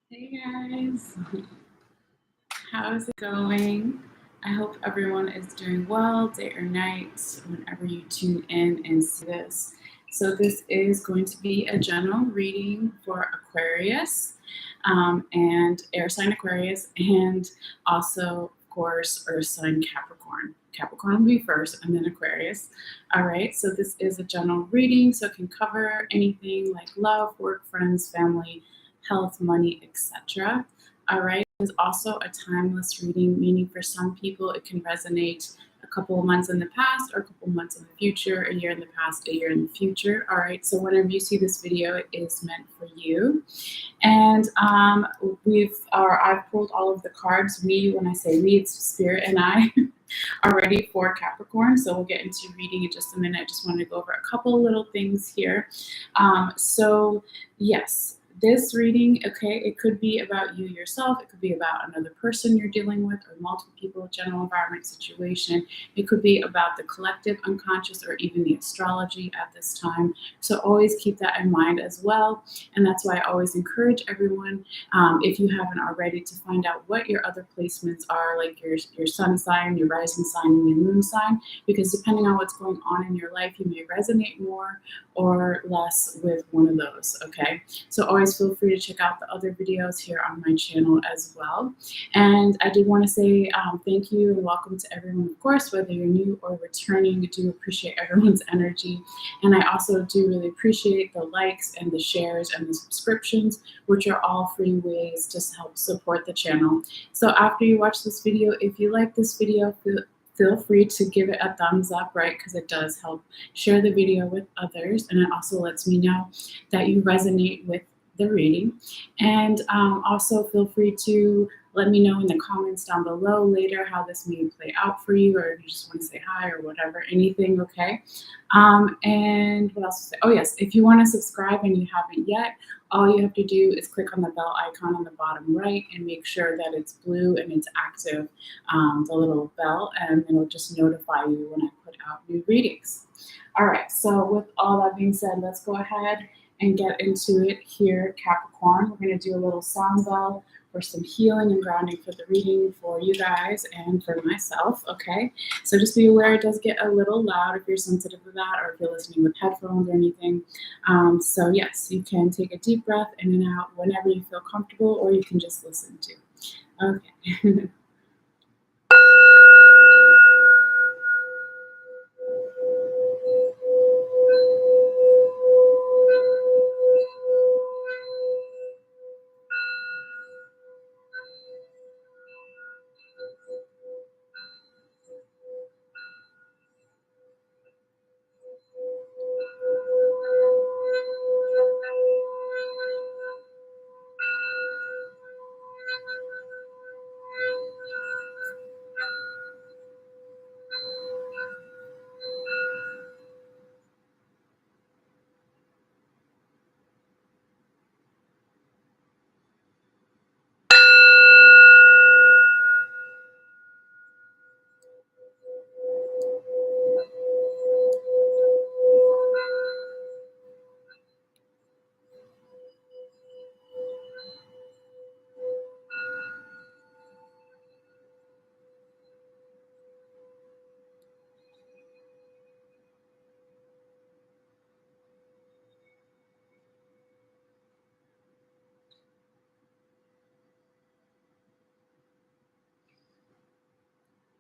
Hey guys, how's it going? I hope everyone is doing well, day or night, whenever you tune in and see this. So, this is going to be a general reading for Aquarius and air sign Aquarius, and also, of course, earth sign Capricorn. Capricorn will be first and then Aquarius. All right, so this is a general reading, so it can cover anything like love, work, friends, family, health, money, etc. All right, is also a timeless reading, meaning for some people it can resonate a couple of months in the past or a couple of months in the future, a year in the past, a year in the future. All right, so whenever you see this video, it is meant for you. And I've pulled all of the cards. When I say we, it's Spirit and I. Are ready for Capricorn. So we'll get into reading in just a minute. I just want to go over a couple little things here. Yes, this reading, okay, it could be about you yourself. It could be about another person you're dealing with or multiple people, general environment situation. It could be about the collective unconscious or even the astrology at this time. So always keep that in mind as well. And that's why I always encourage everyone, if you haven't already, to find out what your other placements are, like your sun sign, your rising sign, and your moon sign, because depending on what's going on in your life, you may resonate more or less with one of those, okay? So always feel free to check out the other videos here on my channel as well. And I do want to say thank you and welcome to everyone, of course, whether you're new or returning. I do appreciate everyone's energy. And I also do really appreciate the likes and the shares and the subscriptions, which are all free ways to help support the channel. So after you watch this video, if you like this video, feel free to give it a thumbs up, right? Because it does help share the video with others. And it also lets me know that you resonate with the reading. And also feel free to let me know in the comments down below later how this may play out for you, or if you just want to say hi or whatever, anything, okay? And what else to say? Oh yes, if you want to subscribe and you haven't yet, all you have to do is click on the bell icon on the bottom right and make sure that it's blue and it's active, the little bell, and it'll just notify you when I put out new readings. All right, so with all that being said, let's go ahead and get into it here, Capricorn. We're going to do a little sound bell for some healing and grounding for the reading for you guys and for myself, okay? So just be aware it does get a little loud if you're sensitive to that, or if you're listening with headphones or anything. So yes, you can take a deep breath in and out whenever you feel comfortable, or you can just listen to. Okay.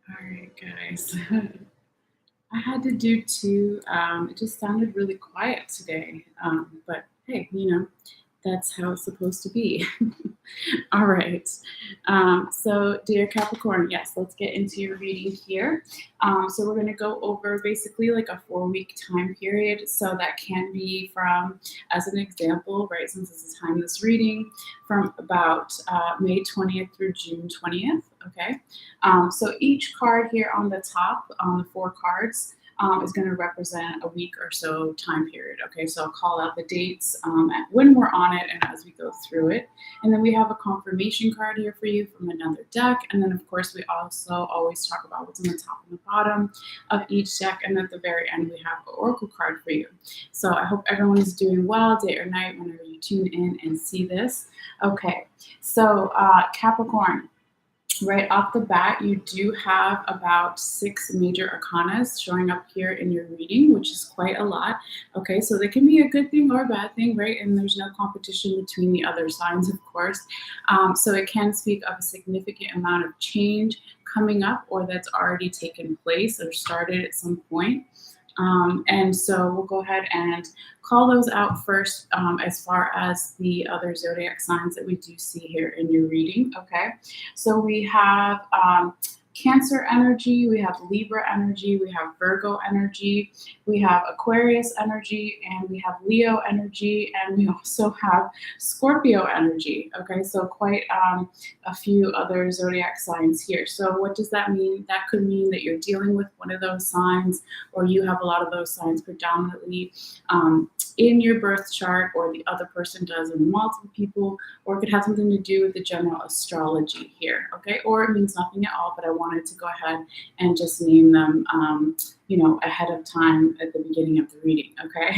All right, guys. I had to do two. It just sounded really quiet today. But hey, that's how it's supposed to be. All right. So, dear Capricorn, yes, let's get into your reading here. So, we're going to go over basically like a 4-week time period. So, that can be from, as an example, right, since this is timeless reading, from about May 20th through June 20th. Okay. So, each card here on the top, on the 4 cards, is going to represent a week or so time period. Okay, so I'll call out the dates when we're on it and as we go through it. And then we have a confirmation card here for you from another deck. And then, of course, we also always talk about what's on the top and the bottom of each deck. And at the very end, we have an oracle card for you. So I hope everyone is doing well day or night whenever you tune in and see this. Okay, so Capricorn. Right off the bat, you do have about 6 major arcanas showing up here in your reading, which is quite a lot. Okay, so they can be a good thing or a bad thing, right? And there's no competition between the other signs, of course. So it can speak of a significant amount of change coming up or that's already taken place or started at some point. And so we'll go ahead and call those out first as far as the other zodiac signs that we do see here in your reading. Okay, so we have Cancer energy, we have Libra energy, we have Virgo energy, we have Aquarius energy, and we have Leo energy, and we also have Scorpio energy. Okay, so quite a few other zodiac signs here. So what does that mean? That could mean that you're dealing with one of those signs, or you have a lot of those signs predominantly in your birth chart, or the other person does, and multiple people, or it could have something to do with the general astrology here. Okay, or it means nothing at all, but I wanted to go ahead and just name them, ahead of time at the beginning of the reading. Okay.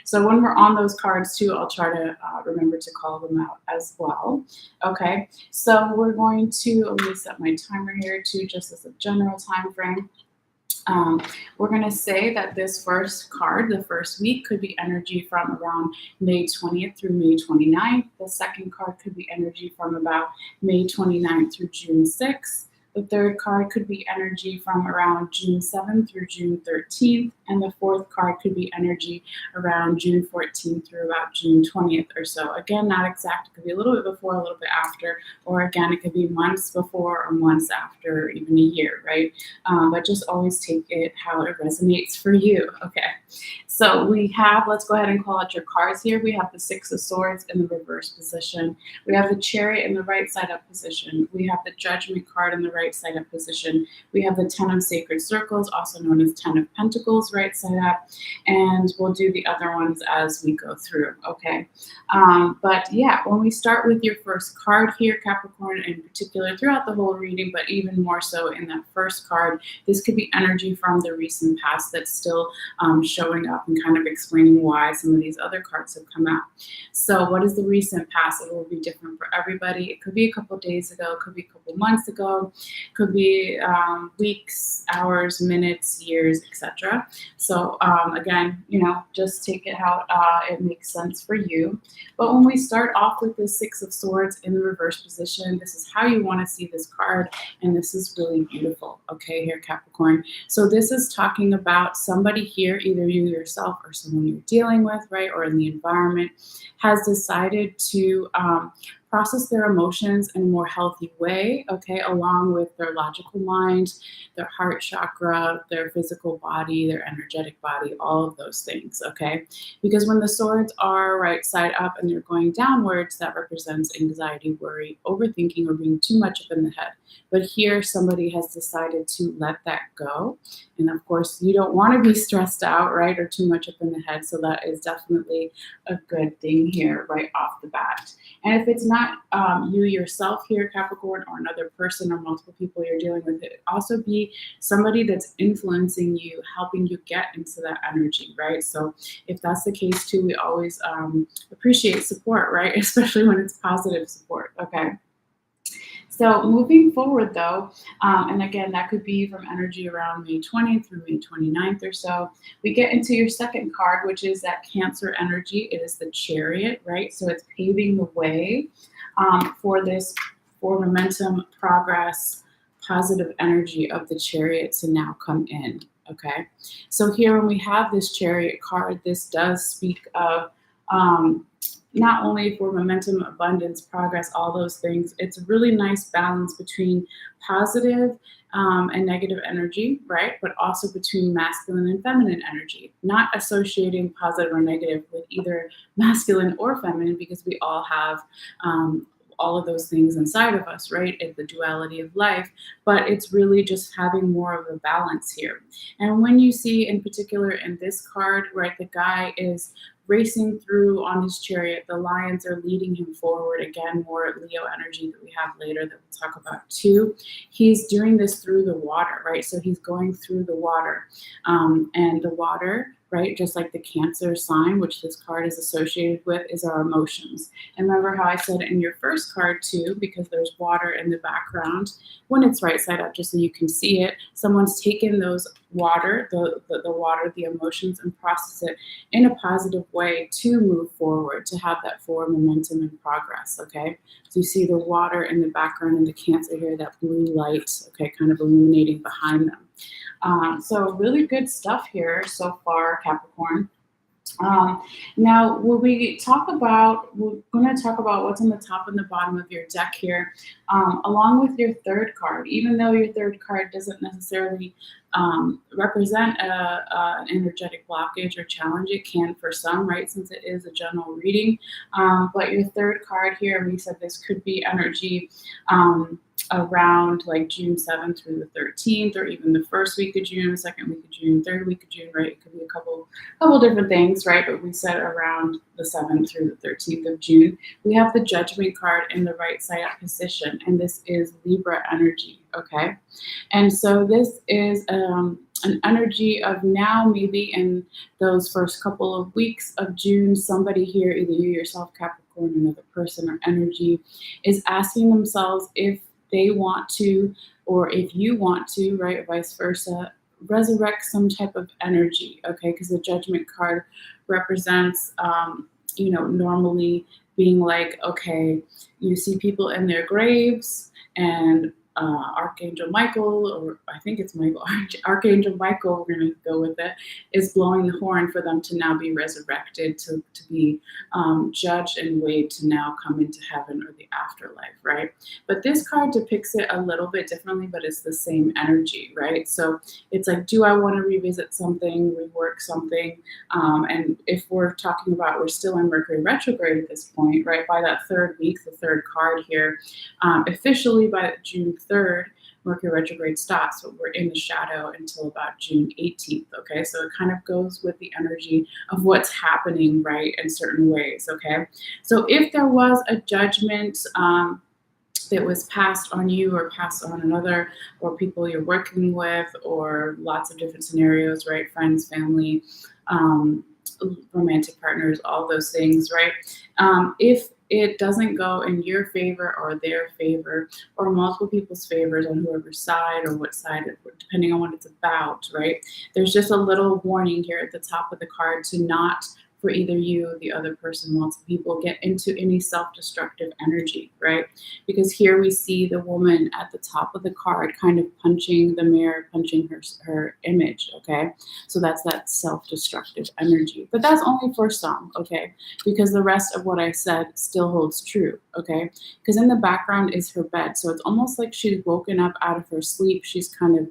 So when we're on those cards too, I'll try to remember to call them out as well. Okay, so we're going to, let me set my timer here too, just as a general time frame. We're going to say that this first card, the first week, could be energy from around May 20th through May 29th. The second card could be energy from about May 29th through June 6th. The third card could be energy from around June 7th through June 13th. And the fourth card could be energy around June 14th through about June 20th or so. Again, not exact. It could be a little bit before, a little bit after, or again, it could be months before or months after, or even a year, right? But just always take it how it resonates for you. Okay. So we have, let's go ahead and call out your cards here. We have the Six of Swords in the reverse position. We have the Chariot in the right side up position. We have the Judgment card in the right side up position. We have the Ten of Sacred Circles, also known as Ten of Pentacles, right side up. And we'll do the other ones as we go through, okay? But yeah, when we start with your first card here, Capricorn, in particular throughout the whole reading, but even more so in that first card, this could be energy from the recent past that's still showing up and kind of explaining why some of these other cards have come out. So what is the recent past? It will be different for everybody. It could be a couple days ago, it could be a couple months ago, could be weeks, hours, minutes, years, etc. So again, just take it how it makes sense for you. But when we start off with the Six of Swords in the reverse position, this is how you want to see this card, and this is really beautiful, okay, here, Capricorn. So this is talking about somebody here, either you yourself or someone you're dealing with, right, or in the environment, has decided to process their emotions in a more healthy way, okay, along with their logical mind, their heart chakra, their physical body, their energetic body, all of those things, okay? Because when the swords are right side up and they're going downwards, that represents anxiety, worry, overthinking, or being too much up in the head. But here, somebody has decided to let that go. And of course, you don't want to be stressed out, right, or too much up in the head. So that is definitely a good thing here right off the bat. And if it's not you yourself here, Capricorn, or another person or multiple people you're dealing with, it also be somebody that's influencing you, helping you get into that energy, right? So if that's the case too, we always appreciate support, right? Especially when it's positive support, okay? So moving forward though, and again, that could be from energy around May 20th through May 29th or so, we get into your second card, which is that Cancer energy. It is the Chariot, right? So it's paving the way for momentum, progress, positive energy of the Chariot to now come in, okay? So here when we have this Chariot card, this does speak of not only for momentum, abundance, progress, all those things. It's a really nice balance between positive and negative energy, right? But also between masculine and feminine energy, not associating positive or negative with either masculine or feminine, because we all have all of those things inside of us, right? It's the duality of life, but it's really just having more of a balance here. And when you see in particular in this card, right, the guy is racing through on his chariot. The lions are leading him forward. Again, more Leo energy that we have later that we'll talk about too. He's doing this through the water, right? So he's going through the water. And the water, right, just like the Cancer sign, which this card is associated with, is our emotions. And remember how I said in your first card too, because there's water in the background, when it's right side up, just so you can see it, someone's taken those water, the water, the emotions, and process it in a positive way to move forward, to have that forward momentum and progress, okay? So you see the water in the background and the Cancer here, that blue light, okay, kind of illuminating behind them. So really good stuff here so far, Capricorn. Now, when we talk about, we're going to talk about what's on the top and the bottom of your deck here, along with your third card. Even though your third card doesn't necessarily represent an energetic blockage or challenge, it can for some, right, since it is a general reading. But your third card here, we said this could be energy around like June 7th through the 13th, or even the first week of June, second week of June, third week of June, right? It could be a couple different things, right? But we said around the 7th through the 13th of June. We have the Judgment card in the right side up position, and this is Libra energy, okay? And so this is an energy of now, maybe in those first couple of weeks of June, somebody here, either you yourself, Capricorn, another person, or energy, is asking themselves if they want to, or if you want to, right, or vice versa, resurrect some type of energy, okay? Because the Judgment card represents, normally being like, okay, you see people in their graves, and Archangel Michael, or I think it's Michael, Archangel Michael, we're going to go with it, is blowing the horn for them to now be resurrected, to be judged and weighed to now come into heaven or the afterlife, right? But this card depicts it a little bit differently, but it's the same energy, right? So it's like, do I want to revisit something, rework something? And if we're talking about, we're still in Mercury retrograde at this point, right? By that third week, the third card here, officially by June 3rd, Mercury retrograde stops, but we're in the shadow until about June 18th, okay? So it kind of goes with the energy of what's happening, right, in certain ways, okay? So if there was a judgment that was passed on you or passed on another, or people you're working with, or lots of different scenarios, right, friends, family, romantic partners, all those things, right? If it doesn't go in your favor or their favor, or multiple people's favors on whoever's side or what side, depending on what it's about, right? There's just a little warning here at the top of the card to not, for either you or the other person, multiple people, get into any self-destructive energy, right? Because here we see the woman at the top of the card kind of punching the mirror, punching her image, okay? So that's that self-destructive energy. But that's only for some, okay? Because the rest of what I said still holds true, okay? Because in the background is her bed. So it's almost like she's woken up out of her sleep. She's kind of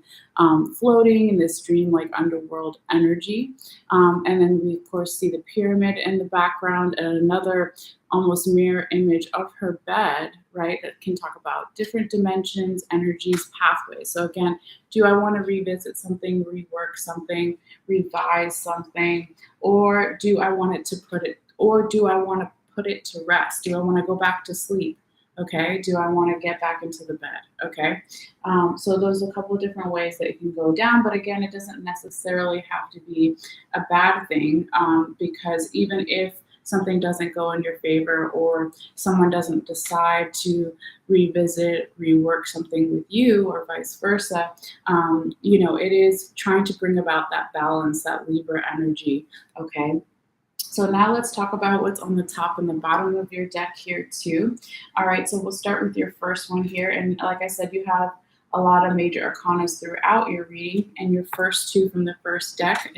floating in this dream-like underworld energy. And then we, of course, see the pyramid in the background and another almost mirror image of her bed, right, that can talk about different dimensions, energies, pathways. So again, do I want to revisit something, rework something, revise something, or do I want to put it to rest? Do I want to go back to sleep? Okay, do I want to get back into the bed? Okay, so there's a couple of different ways that it can go down, but again, it doesn't necessarily have to be a bad thing, because even if something doesn't go in your favor, or someone doesn't decide to revisit, rework something with you, or vice versa, it is trying to bring about that balance, that Libra energy, okay? So now let's talk about what's on the top and the bottom of your deck here too. All right, so we'll start with your first one here. And like I said, you have a lot of major arcanas throughout your reading, and your first two from the first deck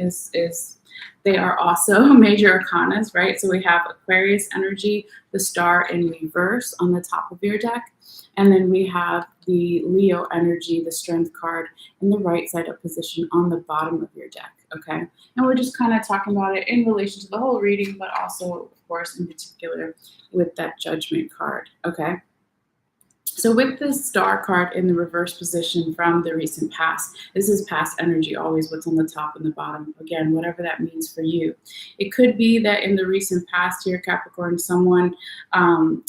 they are also major arcanas, right? So we have Aquarius energy, the star in reverse on the top of your deck. And then we have the Leo energy, the strength card, in the right side up position on the bottom of your deck, okay? And we're just kind of talking about it in relation to the whole reading, but also, of course, in particular with that judgment card, okay? So with the star card in the reverse position from the recent past, this is past energy, always what's on the top and the bottom. Again, whatever that means for you. It could be that in the recent past here, Capricorn, someone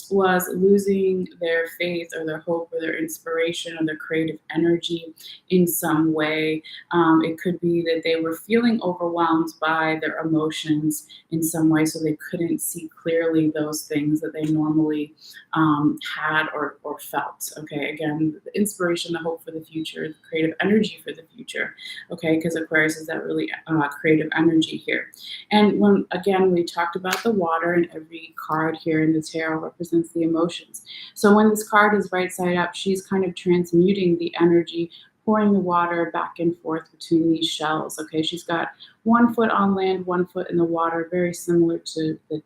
was losing their faith or their hope or their inspiration or their creative energy in some way. It could be that they were feeling overwhelmed by their emotions in some way, so they couldn't see clearly those things that they normally had or felt. Okay, again, the inspiration, the hope for the future, the creative energy for the future. Okay, because Aquarius is that really creative energy here. And when again we talked about the water, and every card here in the tarot represents the emotions. So when this card is right side up, she's kind of transmuting the energy, pouring the water back and forth between these shells. Okay, she's got one foot on land, one foot in the water, very similar to the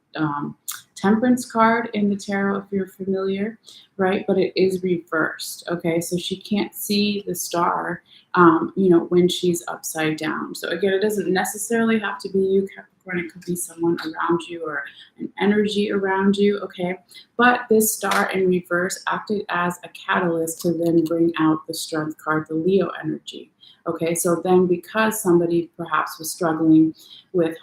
Temperance card in the tarot, if you're familiar, right? But it is reversed. Okay, so she can't see the star, when she's upside down. So again, it doesn't necessarily have to be you, Capricorn. It could be someone around you or an energy around you. Okay, but this star in reverse acted as a catalyst to then bring out the Strength card, the Leo energy. Okay, so then because somebody perhaps was struggling with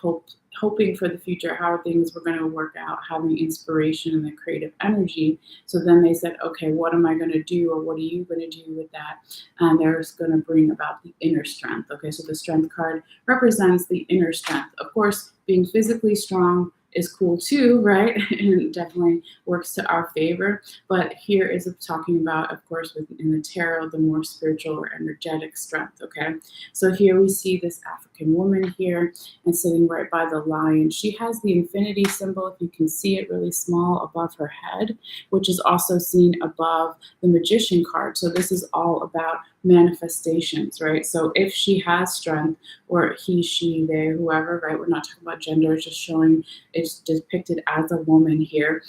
hoping for the future, how things were going to work out, having inspiration and the creative energy. So then they said, okay, what am I going to do, or what are you going to do with that? And they're going to bring about the inner strength. Okay, so the Strength card represents the inner strength. Of course, being physically strong is cool too, right? And definitely works to our favor. But here is talking about, of course, in the tarot, the more spiritual or energetic strength. Okay, so here we see this African woman here, and sitting right by the lion. She has the infinity symbol, if you can see it really small above her head, which is also seen above the Magician card. So this is all about manifestations, right? So if she has strength, or he, she, they, whoever, right? We're not talking about gender, it's just showing it's depicted as a woman here.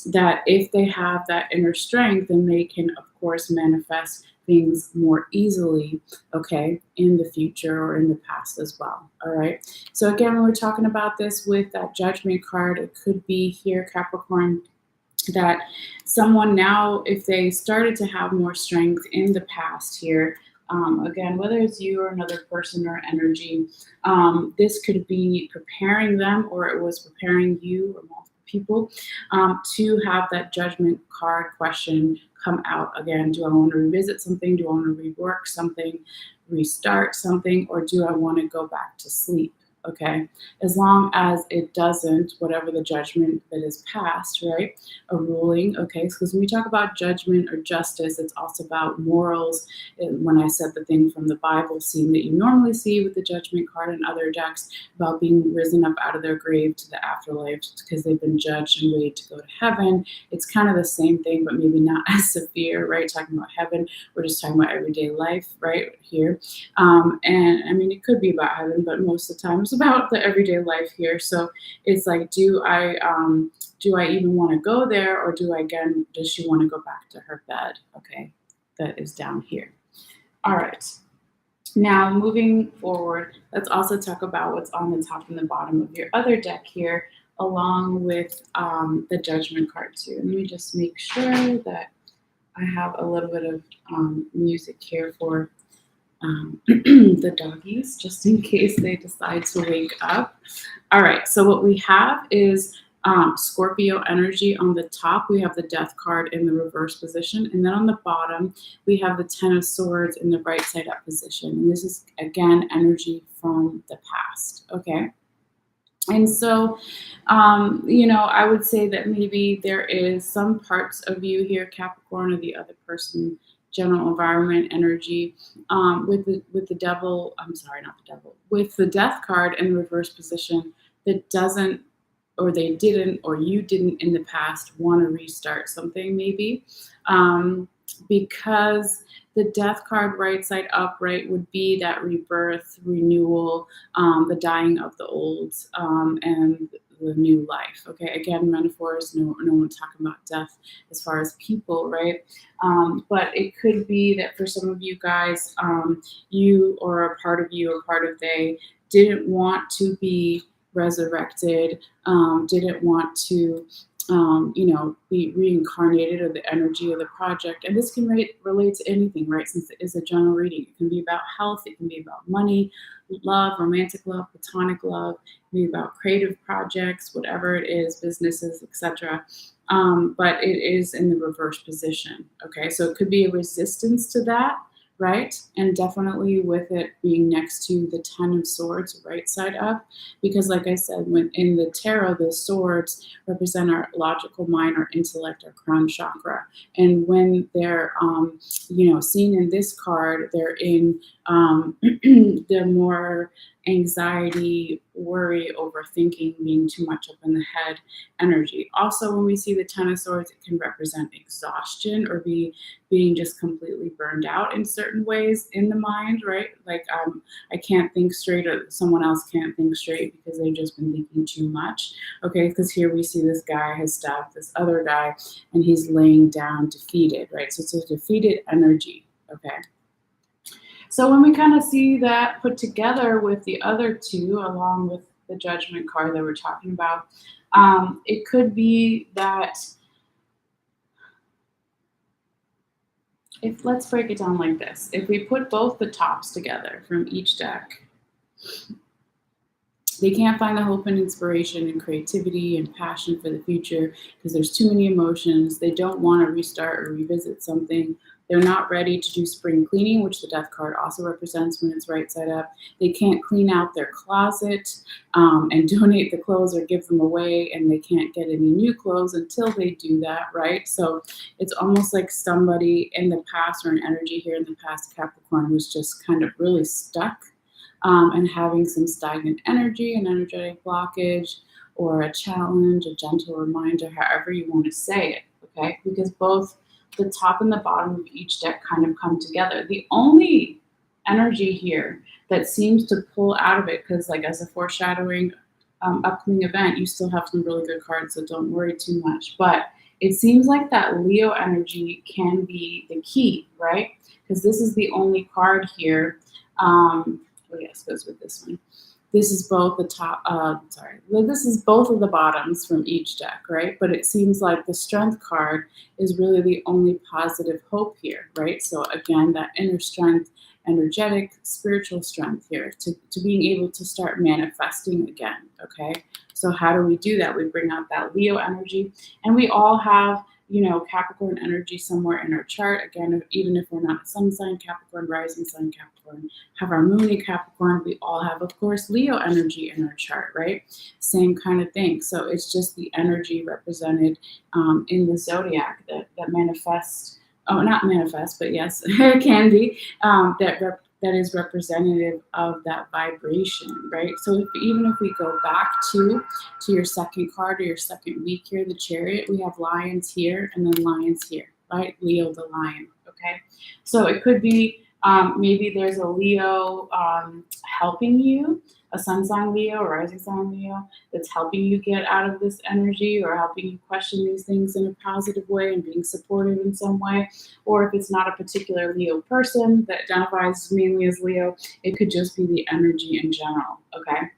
That if they have that inner strength, then they can, of course, manifest things more easily, okay, in the future or in the past as well. All right. So again, when we're talking about this with that Judgment card, it could be here, Capricorn, that someone now, if they started to have more strength in the past here, again, whether it's you or another person or energy, this could be preparing them, or it was preparing you or multiple people to have that Judgment card question come out again. Do I want to revisit something? Do I want to rework something, restart something, or do I want to go back to sleep? Okay, as long as it doesn't, whatever the judgment that is passed, right? A ruling, okay? Because when we talk about judgment or justice, it's also about morals. When I said the thing from the Bible scene that you normally see with the Judgment card and other decks about being risen up out of their grave to the afterlife because they've been judged and waited to go to heaven, it's kind of the same thing, but maybe not as severe, right? Talking about heaven, we're just talking about everyday life, right here. And I mean, it could be about heaven, but most of the time it's about the everyday life here. So it's like, do I even want to go there, or does she want to go back to her bed? Okay, that is down here. All right. Now moving forward, let's also talk about what's on the top and the bottom of your other deck here, along with the Judgment card too. Let me just make sure that I have a little bit of music here for the doggies, just in case they decide to wake up. All right, so what we have is Scorpio energy on the top. We have the Death card in the reverse position, and then on the bottom we have the Ten of Swords in the right side up position. And this is again energy from the past. Okay. And so, I would say that maybe there is some parts of you here, Capricorn, or the other person, general environment energy, with the devil. I'm sorry, not the devil. With the Death card in the reverse position, that doesn't, or they didn't, or you didn't in the past want to restart something, maybe, because the Death card right side up, right, would be that rebirth, renewal, the dying of the old, and the new life. Okay, again, metaphors. No one's talking about death as far as people, right? But it could be that for some of you guys, you or a part of you or part of they didn't want to be resurrected, didn't want to be reincarnated, or the energy of the project. And this can relate to anything, right? Since it is a general reading, it can be about health, it can be about money, love, romantic love, platonic love, it can be about creative projects, whatever it is, businesses, etc. But it is in the reverse position. Okay, so it could be a resistance to that, right? And definitely with it being next to the Ten of Swords, right side up, because like I said, when in the tarot, the swords represent our logical mind, our intellect, our crown chakra. And when they're, seen in this card, they're in the more anxiety, worry, overthinking, being too much up in the head energy. Also, when we see the Ten of Swords, it can represent exhaustion, or being just completely burned out in certain ways in the mind, right? Like I can't think straight, or someone else can't think straight because they've just been thinking too much. Okay, because here we see this guy has stabbed this other guy and he's laying down defeated, right? So it's a defeated energy, okay? So when we kind of see that put together with the other two, along with the Judgment card that we're talking about, it could be that let's break it down like this. If we put both the tops together from each deck, they can't find the hope and inspiration and creativity and passion for the future because there's too many emotions. They don't want to restart or revisit something. They're not ready to do spring cleaning, which the Death card also represents when it's right side up. They can't clean out their closet and donate the clothes or give them away, and they can't get any new clothes until they do that, right? So it's almost like somebody in the past, or an energy here in the past, Capricorn, was just kind of really stuck and having some stagnant energy, an energetic blockage, or a challenge, a gentle reminder, however you want to say it, okay? Because both the top and the bottom of each deck kind of come together. The only energy here that seems to pull out of it, because like as a foreshadowing upcoming event, you still have some really good cards, so don't worry too much. But it seems like that Leo energy can be the key, right? Because this is the only card here. Oh yes, goes with this one. This is both the top, this is both of the bottoms from each deck, right? But it seems like the Strength card is really the only positive hope here, right? So again, that inner strength, energetic, spiritual strength here to being able to start manifesting again, okay? So how do we do that? We bring out that Leo energy, and we all have Capricorn energy somewhere in our chart. Again, even if we're not a sun sign Capricorn, rising sign Capricorn, have our moon in Capricorn, we all have, of course, Leo energy in our chart, right? Same kind of thing. So it's just the energy represented in the zodiac that manifests, not manifest, but yes, it can be, that is representative of that vibration, right? So even if we go back to your second card, or your second week here, the Chariot, we have lions here and then lions here, right? Leo the lion, okay? So it could be maybe there's a Leo helping you, a sun sign Leo or rising sign Leo, that's helping you get out of this energy, or helping you question these things in a positive way and being supportive in some way. Or if it's not a particular Leo person that identifies mainly as Leo, it could just be the energy in general, okay?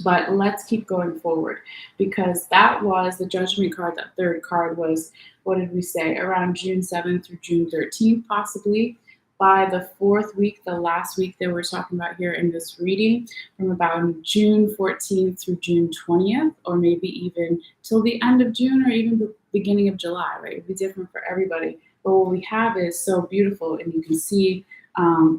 But let's keep going forward, because that was the Judgment card. That third card was, what did we say, around June 7th through June 13th, possibly. By the fourth week, the last week that we're talking about here in this reading, from about June 14th through June 20th, or maybe even till the end of June, or even the beginning of July, right? It'd be different for everybody. But what we have is so beautiful, and you can see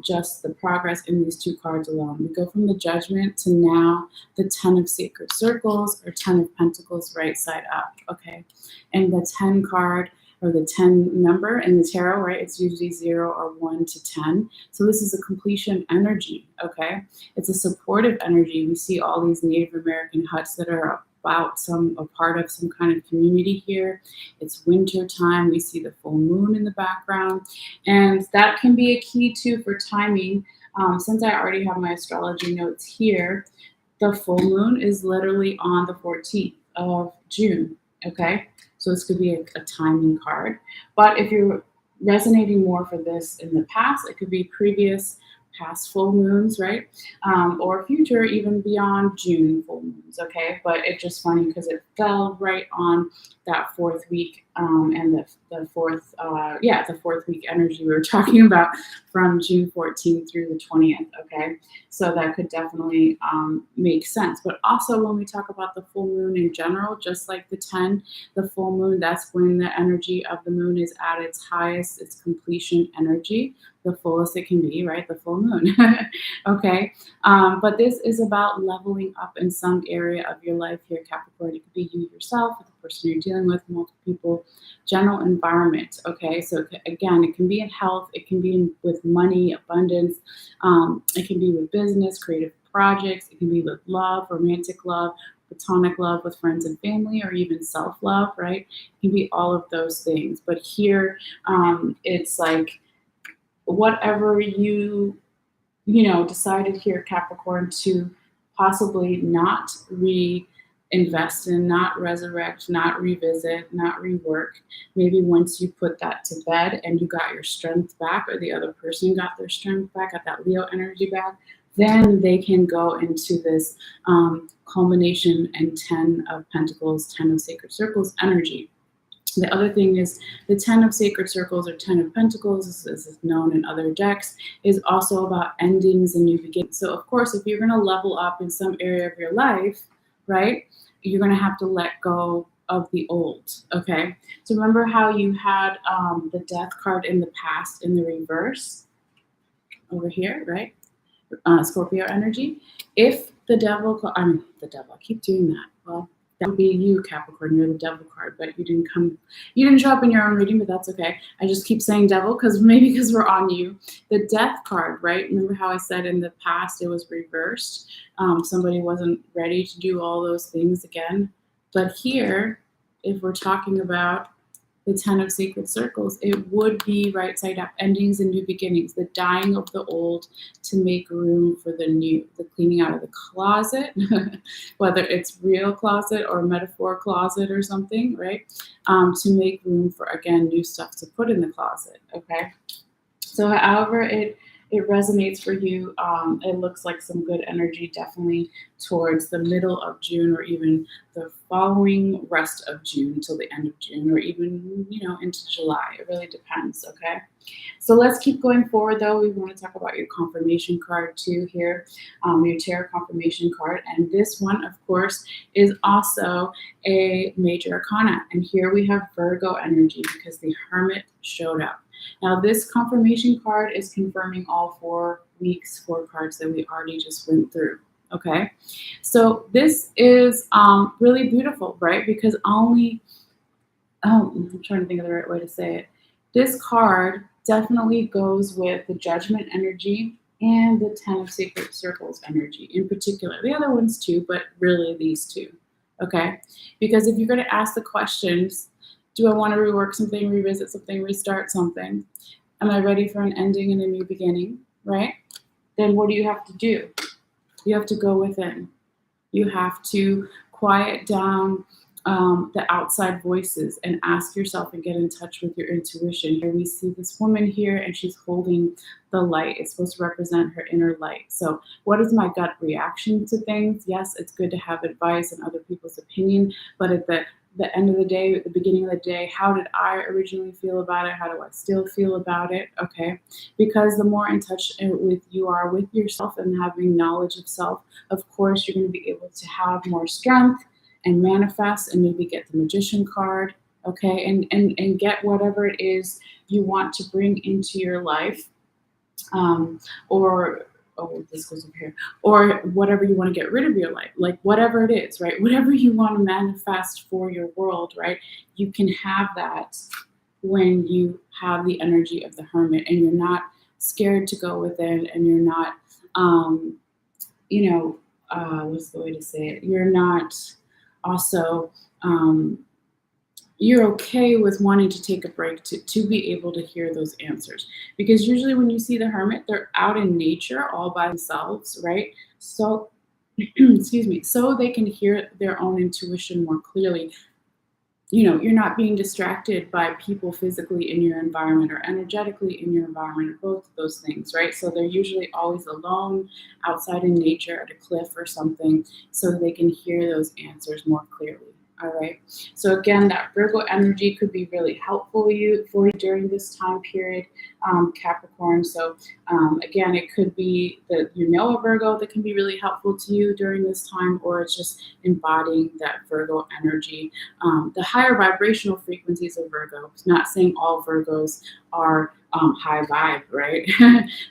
just the progress in these two cards alone. We go from the Judgment to now the Ten of Sacred Circles, or Ten of Pentacles, right side up, okay? And the 10 card, or the 10 number in the tarot, right? It's usually 0 or 1 to 10. So this is a completion energy, okay? It's a supportive energy. We see all these Native American huts that are a part of some kind of community here. It's winter time. We see the full moon in the background. And that can be a key too for timing. Since I already have my astrology notes here, the full moon is literally on the 14th of June, okay? So this could be a timing card. But if you're resonating more for this in the past, it could be previous past full moons, right? Or future, even beyond June full moons, okay? But it's just funny because it fell right on that fourth week, and the fourth, the fourth week energy we were talking about from June 14th through the 20th, okay? So that could definitely make sense. But also, when we talk about the full moon in general, just like the 10, the full moon, that's when the energy of the moon is at its highest, its completion energy, the fullest it can be, right? The full moon. Okay. But this is about leveling up in some area of your life here, Capricorn. It could be you yourself, the person you're dealing with, multiple people, general environment. Okay. So again, it can be in health, it can be with money, abundance, it can be with business, creative projects, it can be with love, romantic love, platonic love with friends and family, or even self-love, right? It can be all of those things. But here, it's like whatever decided here, Capricorn, to possibly not reinvest in, not resurrect, not revisit, not rework. Maybe once you put that to bed and you got your strength back, or the other person got their strength back, got that Leo energy back, then they can go into this culmination and 10 of Pentacles, 10 of Sacred Circles energy. The other thing is the 10 of Sacred Circles, or 10 of Pentacles, as is known in other decks, is also about endings and new beginnings. So, of course, if you're going to level up in some area of your life, right, you're going to have to let go of the old, okay? So remember how you had the Death card in the past in the reverse over here, right? Scorpio energy. If the devil, I keep doing that. Well, that would be you, Capricorn. You're the devil card, but you didn't show up in your own reading, but that's okay. I just keep saying devil because we're on you. The death card, right? Remember how I said in the past it was reversed? Somebody wasn't ready to do all those things again. But here, if we're talking about the 10 of Sacred Circles, it would be right side up, endings and new beginnings, the dying of the old to make room for the new, the cleaning out of the closet, whether it's real closet or metaphor closet or something, right? To make room for, again, new stuff to put in the closet, okay? So however it resonates for you, it looks like some good energy definitely towards the middle of June, or even the following rest of June till the end of June, or even, into July. It really depends, okay? So let's keep going forward, though. We want to talk about your confirmation card too here, your tarot confirmation card. And this one, of course, is also a major arcana. And here we have Virgo energy because the Hermit showed up. Now, this confirmation card is confirming all 4 weeks, 4 cards that we already just went through. Okay, so this is really beautiful, right? Because I'm trying to think of the right way to say it. This card definitely goes with the Judgment energy and the 10 of Sacred Circles energy in particular. The other ones too, but really these two. Okay, because if you're going to ask the questions, do I want to rework something, revisit something, restart something? Am I ready for an ending and a new beginning, right? Then what do you have to do? You have to go within. You have to quiet down the outside voices and ask yourself and get in touch with your intuition. Here we see this woman here, and she's holding the light. It's supposed to represent her inner light. So what is my gut reaction to things? Yes, it's good to have advice and other people's opinion, but at the end of the day, at the beginning of the day, how did I originally feel about it? How do I still feel about it? Okay, because the more in touch with you are with yourself and having knowledge of self, of course, you're going to be able to have more strength and manifest, and maybe get the Magician card, okay, and get whatever it is you want to bring into your life, or this goes over here, or whatever you want to get rid of your life, like whatever it is, right? Whatever you want to manifest for your world, right? You can have that when you have the energy of the Hermit, and you're not scared to go within, and you're not, what's the way to say it? You're not also, you're okay with wanting to take a break to be able to hear those answers. Because usually when you see the Hermit, they're out in nature all by themselves, right? So, excuse me, so they can hear their own intuition more clearly. you're not being distracted by people physically in your environment or energetically in your environment, or both of those things, right? So they're usually always alone outside in nature at a cliff or something so they can hear those answers more clearly. All right. So again, that Virgo energy could be really helpful for you during this time period, Capricorn. So again, it could be that a Virgo that can be really helpful to you during this time, or it's just embodying that Virgo energy, the higher vibrational frequencies of Virgo. Not saying all Virgos are high vibe, right?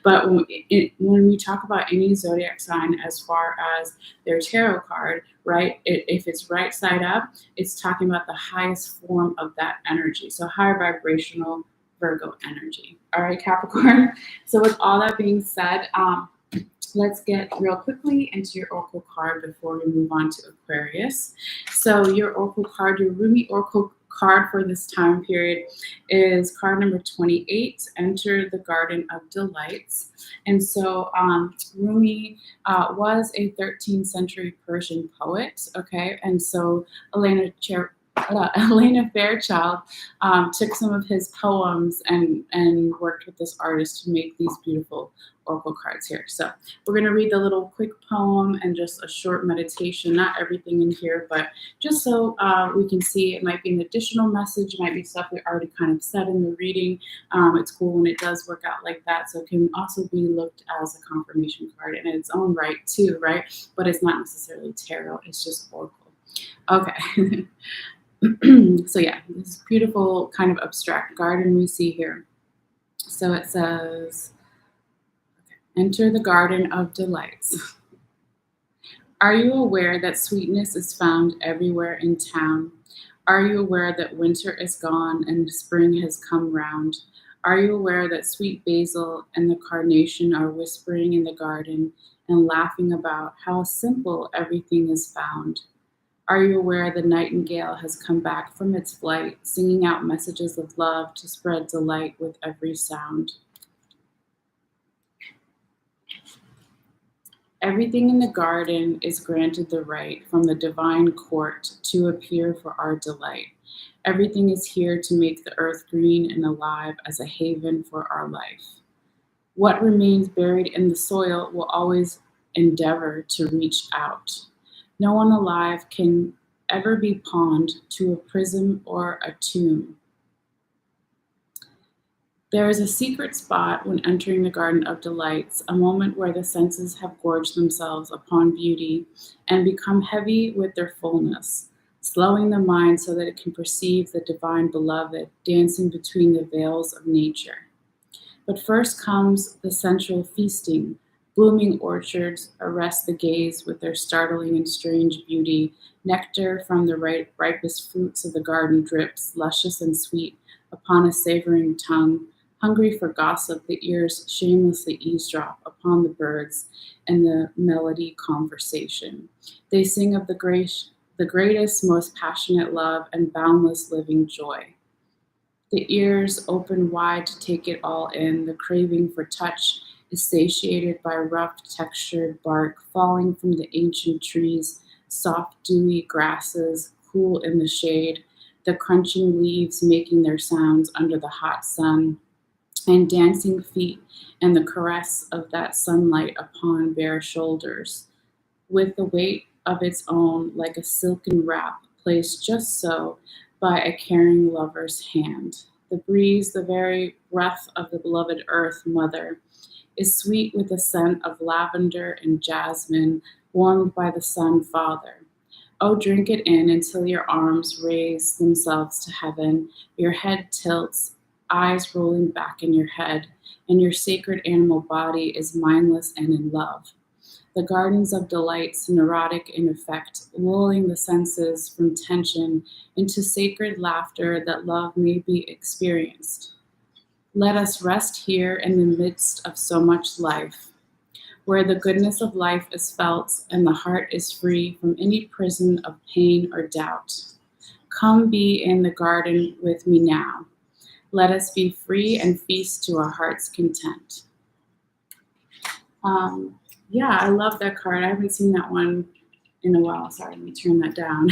But when we talk about any zodiac sign as far as their tarot card, right, if it's right side up, it's talking about the highest form of that energy. So higher vibrational Virgo energy. All right, Capricorn. So with all that being said, let's get real quickly into your oracle card before we move on to Aquarius. So your oracle card, your Rumi oracle card for this time period is card number 28, Enter the Garden of Delights. And so Rumi was a 13th century Persian poet, okay? And so Elena Fairchild took some of his poems and worked with this artist to make these beautiful oracle cards here. So we're going to read the little quick poem and just a short meditation, not everything in here, but just so we can see. It might be an additional message, it might be stuff we already kind of said in the reading. It's cool when it does work out like that. So it can also be looked as a confirmation card in its own right too, right? But it's not necessarily tarot, it's just oracle. Okay. So yeah, this beautiful kind of abstract garden we see here. So it says, Enter the Garden of Delights. Are you aware that sweetness is found everywhere in town? Are you aware that winter is gone and spring has come round? Are you aware that sweet basil and the carnation are whispering in the garden and laughing about how simple everything is found? Are you aware the nightingale has come back from its flight, singing out messages of love to spread delight with every sound? Everything in the garden is granted the right from the divine court to appear for our delight. Everything is here to make the earth green and alive as a haven for our life. What remains buried in the soil will always endeavor to reach out. No one alive can ever be pawned to a prison or a tomb. There is a secret spot when entering the Garden of Delights, a moment where the senses have gorged themselves upon beauty and become heavy with their fullness, slowing the mind so that it can perceive the divine beloved dancing between the veils of nature. But first comes the sensual feasting. Blooming orchards arrest the gaze with their startling and strange beauty. Nectar from the ripest fruits of the garden drips, luscious and sweet, upon a savoring tongue. Hungry for gossip, the ears shamelessly eavesdrop upon the birds and the melody conversation. They sing of the greatest, most passionate love and boundless living joy. The ears open wide to take it all in. The craving for touch is satiated by rough textured bark falling from the ancient trees, soft dewy grasses, cool in the shade, the crunching leaves making their sounds under the hot sun, and dancing feet and the caress of that sunlight upon bare shoulders, with the weight of its own like a silken wrap placed just so by a caring lover's hand. The breeze, the very breath of the beloved earth mother, is sweet with the scent of lavender and jasmine, warmed by the sun father. Oh, drink it in until your arms raise themselves to heaven, your head tilts, eyes rolling back in your head, and your sacred animal body is mindless and in love. The gardens of delights, neurotic in effect, lulling the senses from tension into sacred laughter that love may be experienced. Let us rest here in the midst of so much life, where the goodness of life is felt and the heart is free from any prison of pain or doubt. Come be in the garden with me now. Let us be free and feast to our heart's content. Yeah, I love that card. I haven't seen that one in a while. Sorry, let me turn that down.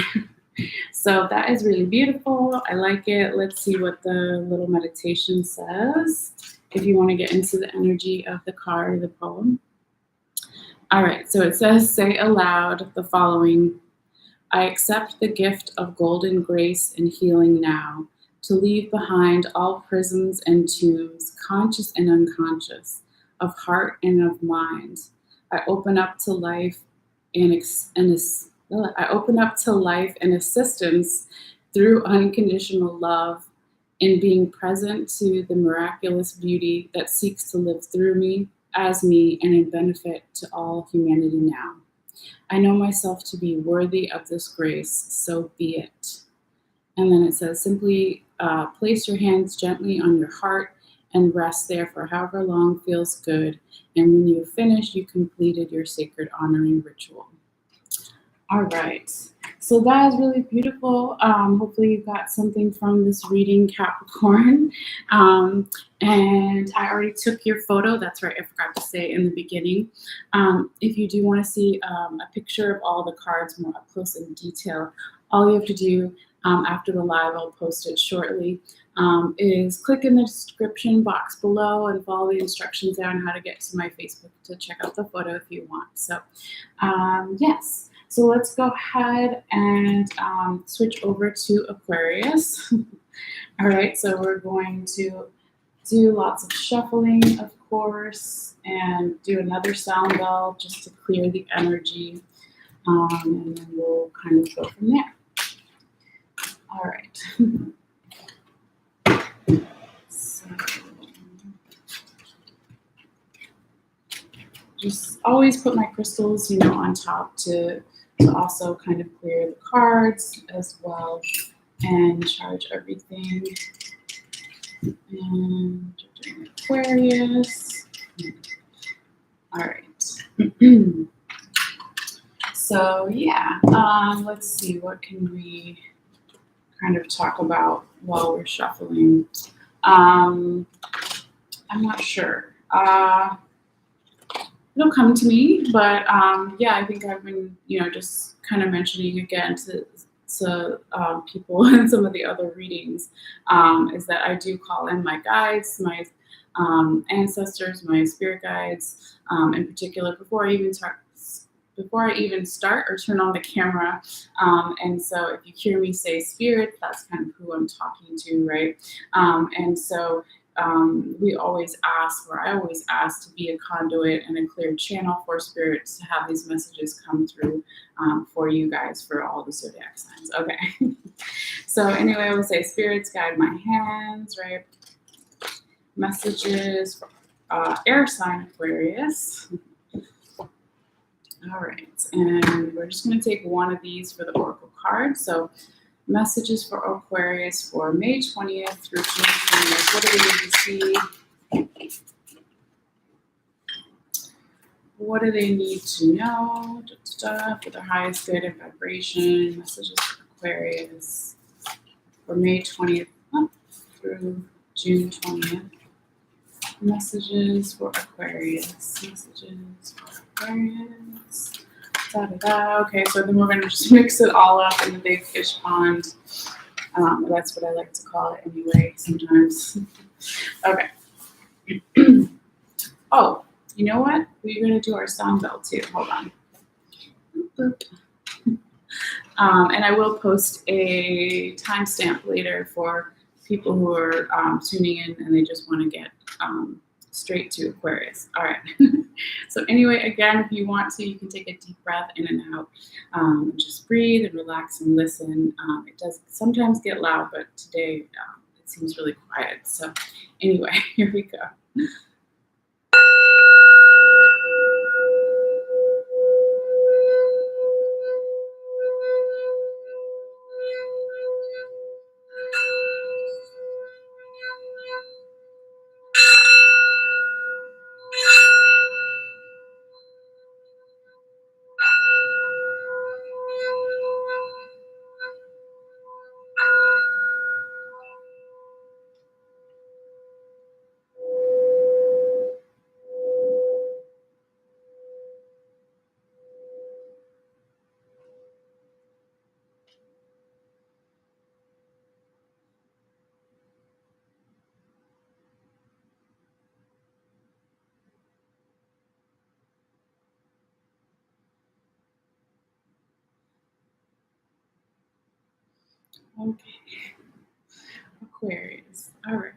So that is really beautiful. I like it. Let's see what the little meditation says. If you want to get into the energy of the card or the poem. All right, so it says, say aloud the following. I accept the gift of golden grace and healing now, to leave behind all prisons and tombs, conscious and unconscious, of heart and of mind. I open up to life I open up to life and assistance through unconditional love, in being present to the miraculous beauty that seeks to live through me, as me, and in benefit to all humanity now. I know myself to be worthy of this grace, so be it. And then it says, simply place your hands gently on your heart and rest there for however long feels good. And when you finish, you completed your sacred honoring ritual. All right. So that is really beautiful. Hopefully you got something from this reading, Capricorn. And I already took your photo. That's right. I forgot to say in the beginning. If you do want to see a picture of all the cards more up close in detail, all you have to do after the live, I'll post it shortly, is click in the description box below and follow the instructions there on how to get to my Facebook to check out the photo if you want. So yes. So let's go ahead and switch over to Aquarius. All right, so we're going to do lots of shuffling, of course, and do another sound bell just to clear the energy, and then we'll kind of go from there. All right. So just always put my crystals, on top to also kind of clear the cards as well and charge everything. And Aquarius. All right. So yeah, let's see, what can we kind of talk about while we're shuffling? I'm not sure. It'll come to me, but yeah, I think I've been, just kind of mentioning again to people in some of the other readings, is that I do call in my guides, my ancestors, my spirit guides, in particular before I even start or turn on the camera. And so if you hear me say spirit, that's kind of who I'm talking to, right? And so we always ask, or I always ask, to be a conduit and a clear channel for spirits to have these messages come through for you guys, for all the zodiac signs. Okay. So anyway, I would say spirits guide my hands, right? Messages for air sign Aquarius. All right, and we're just going to take one of these for the oracle card. So messages for Aquarius for May 20th through June 20th. What do they need to see? What do they need to know? For their highest good and vibration. Messages for Aquarius for May 20th through June 20th. Messages for Aquarius. Messages for Aquarius. Da, da, da. Okay, so then we're going to just mix it all up in the big fish pond. That's what I like to call it anyway, sometimes. Okay. Oh, you know what? We're going to do our sound bell too. Hold on. And I will post a timestamp later for people who are tuning in and they just want to get straight to Aquarius. All right. So anyway, again, if you want to, you can take a deep breath in and out. Just breathe and relax and listen. It does sometimes get loud, but today it seems really quiet. So anyway, here we go. Okay. Aquarius. All right.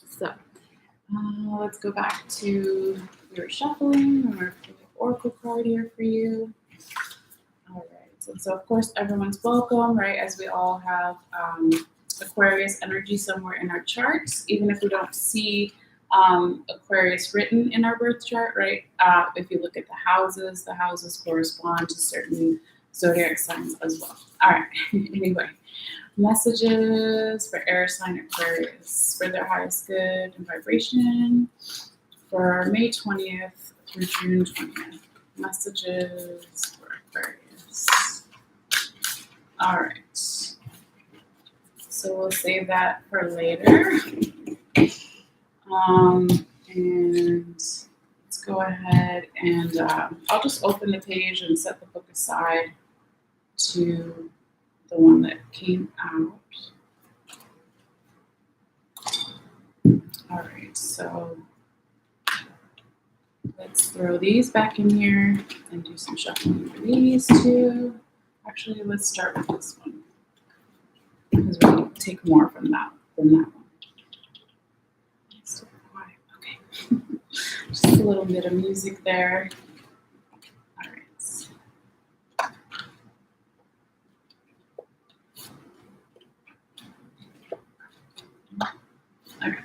So let's go back to your shuffling or oracle card here for you. All right. So of course, everyone's welcome, right? As we all have Aquarius energy somewhere in our charts, even if we don't see Aquarius written in our birth chart, right? If you look at the houses correspond to certain zodiac signs as well. All right. Anyway, messages for air sign Aquarius for their highest good and vibration for May 20th through June 20th. Messages for Aquarius. All right. So we'll save that for later. And let's go ahead and I'll just open the page and set the book aside to the one that came out. All right, so let's throw these back in here and do some shuffling for these two. Actually, let's start with this one because we'll take more from that than that one. Okay, just a little bit of music there. All right. Okay.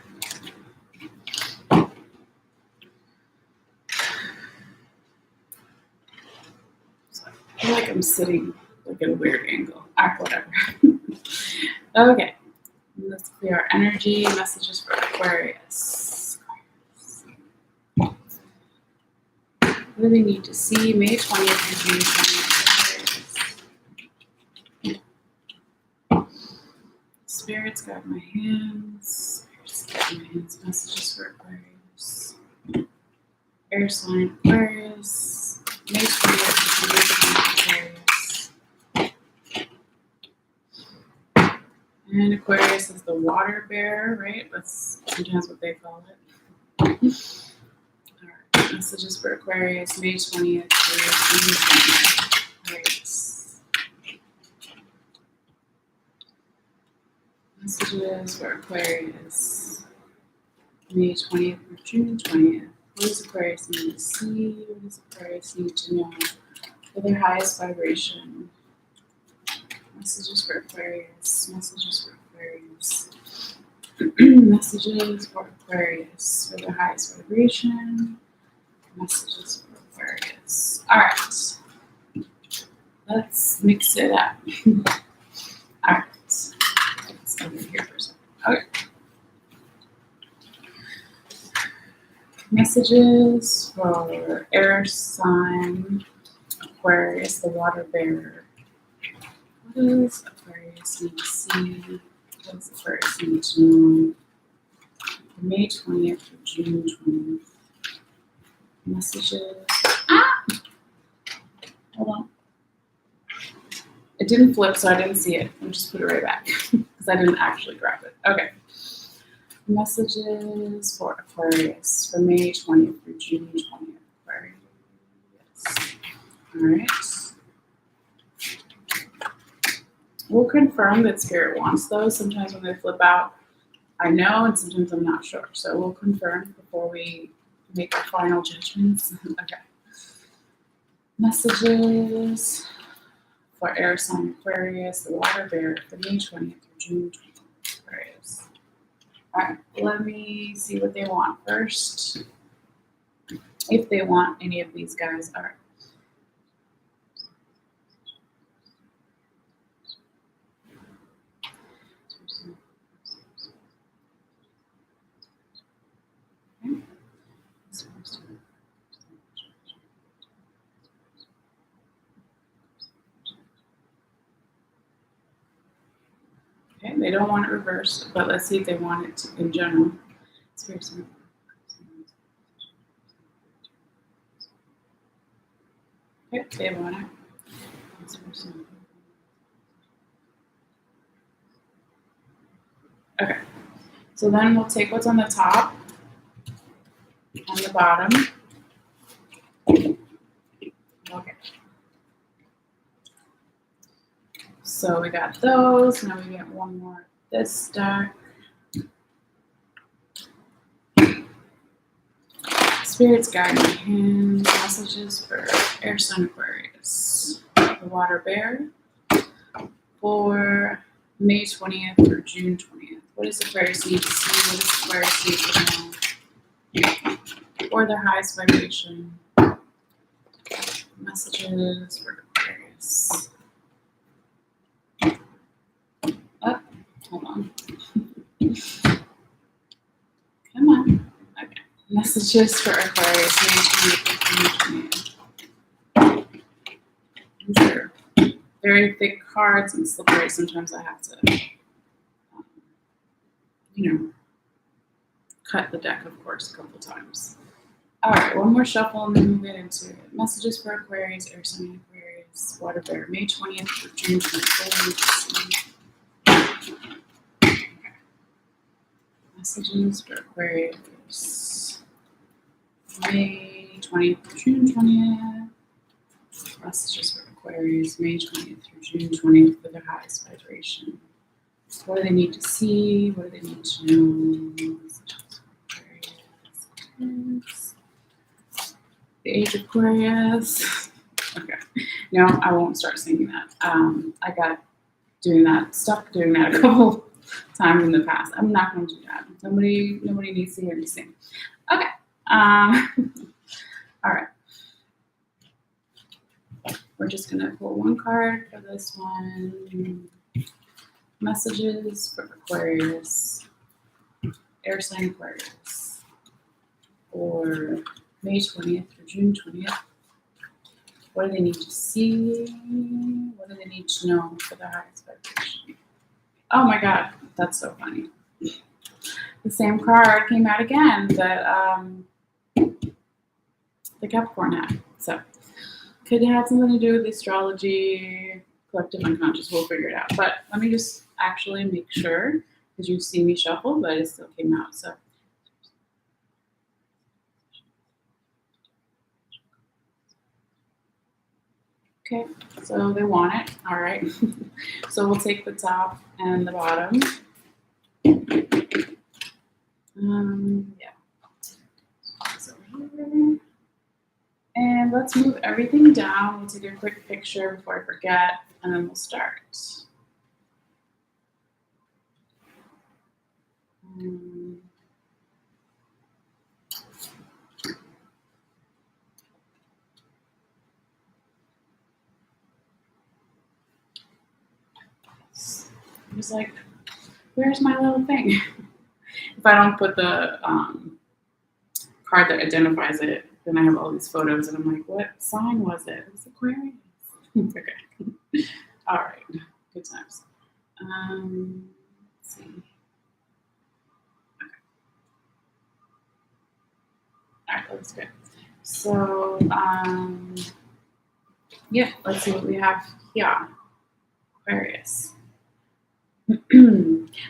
So I feel like I'm sitting like at a weird angle. Whatever. Okay. Let's clear our energy. Messages for Aquarius. What do we need to see? May 20th and June 20th. Spirits, guide my hands. Spirits, guide my hands. Messages for Aquarius. Air sign Aquarius. May 20th and June 20th Aquarius. And Aquarius is the water bear, right? That's sometimes what they call it. All right. Messages for Aquarius, May 20th through June 20th. Aquarius. Messages for Aquarius, May 20th through June 20th. What does Aquarius need to see? What does Aquarius need to know for their highest vibration? Messages for Aquarius. Messages for Aquarius. Messages for Aquarius for their highest vibration. Messages for Aquarius. All right. Let's mix it up. All right. Let's over here for a second. Okay. Messages for air sign Aquarius, the water bearer. What does Aquarius need to see? What does Aquarius need to know? May 20th to June 20th. Messages. Hold on. It didn't flip, so I didn't see it. I'll just put it right back because I didn't actually grab it. Okay. Messages for Aquarius for May 20th through June 20th. Aquarius. All right. We'll confirm that Spirit wants those. Sometimes when they flip out, I know, and sometimes I'm not sure. So we'll confirm before we make our final judgments. Okay. Messages for air sign Aquarius, the water bear for May 20th through June 20th. Aquarius. All right, let me see what they want first. If they want any of these guys. All right. Okay, they don't want it reversed, but let's see if they want it in general. Okay, they want it. Okay, so then we'll take what's on the top and the bottom. Okay. So we got those. Now we get one more this deck. Spirits guide my hand. Messages for air sign Aquarius. The water bear for May 20th or June 20th. What does Aquarius need to see? What does Aquarius need to know? Or their highest vibration. Messages for Aquarius. Oh, hold on. Come on. Okay. Messages for Aquarius, May 20th. These are very thick cards and slippery. Sometimes I have to, cut the deck, of course, a couple times. All right, one more shuffle and then we'll get into it. Messages for Aquarius, air sign Aquarius, water bear, May 20th or June 20th. Messages for Aquarius, May 20th, June 20th. Messages for Aquarius, May 20th through June 20th for their highest vibration. What do they need to see? What do they need to know? Messages for Aquarius. The Age of Aquarius. Okay. No, I won't start singing that. I got stuck doing that a couple times in the past. I'm not going to do that. Nobody needs to hear me sing. Okay. All right. We're just going to pull one card for this one. Messages for Aquarius. Air sign Aquarius. For May 20th or June 20th. What do they need to see? What do they need to know for the highest vibration? Oh my God, that's so funny. The same card came out again that the Capricorn had. So could have something to do with astrology, collective unconscious. We'll figure it out. But let me just actually make sure, because you see me shuffle, but it still came out. So okay, so they want it. All right. So we'll take the top and the bottom. Yeah. So here. And let's move everything down. We'll take a quick picture before I forget, and then we'll start. I was like, where's my little thing? If I don't put the card that identifies it, then I have all these photos, and I'm like, what sign was it? It was Aquarius. Okay. All right. Good times. Let's see. Okay. All right, that's good. So, yeah, let's see what we have here. Aquarius.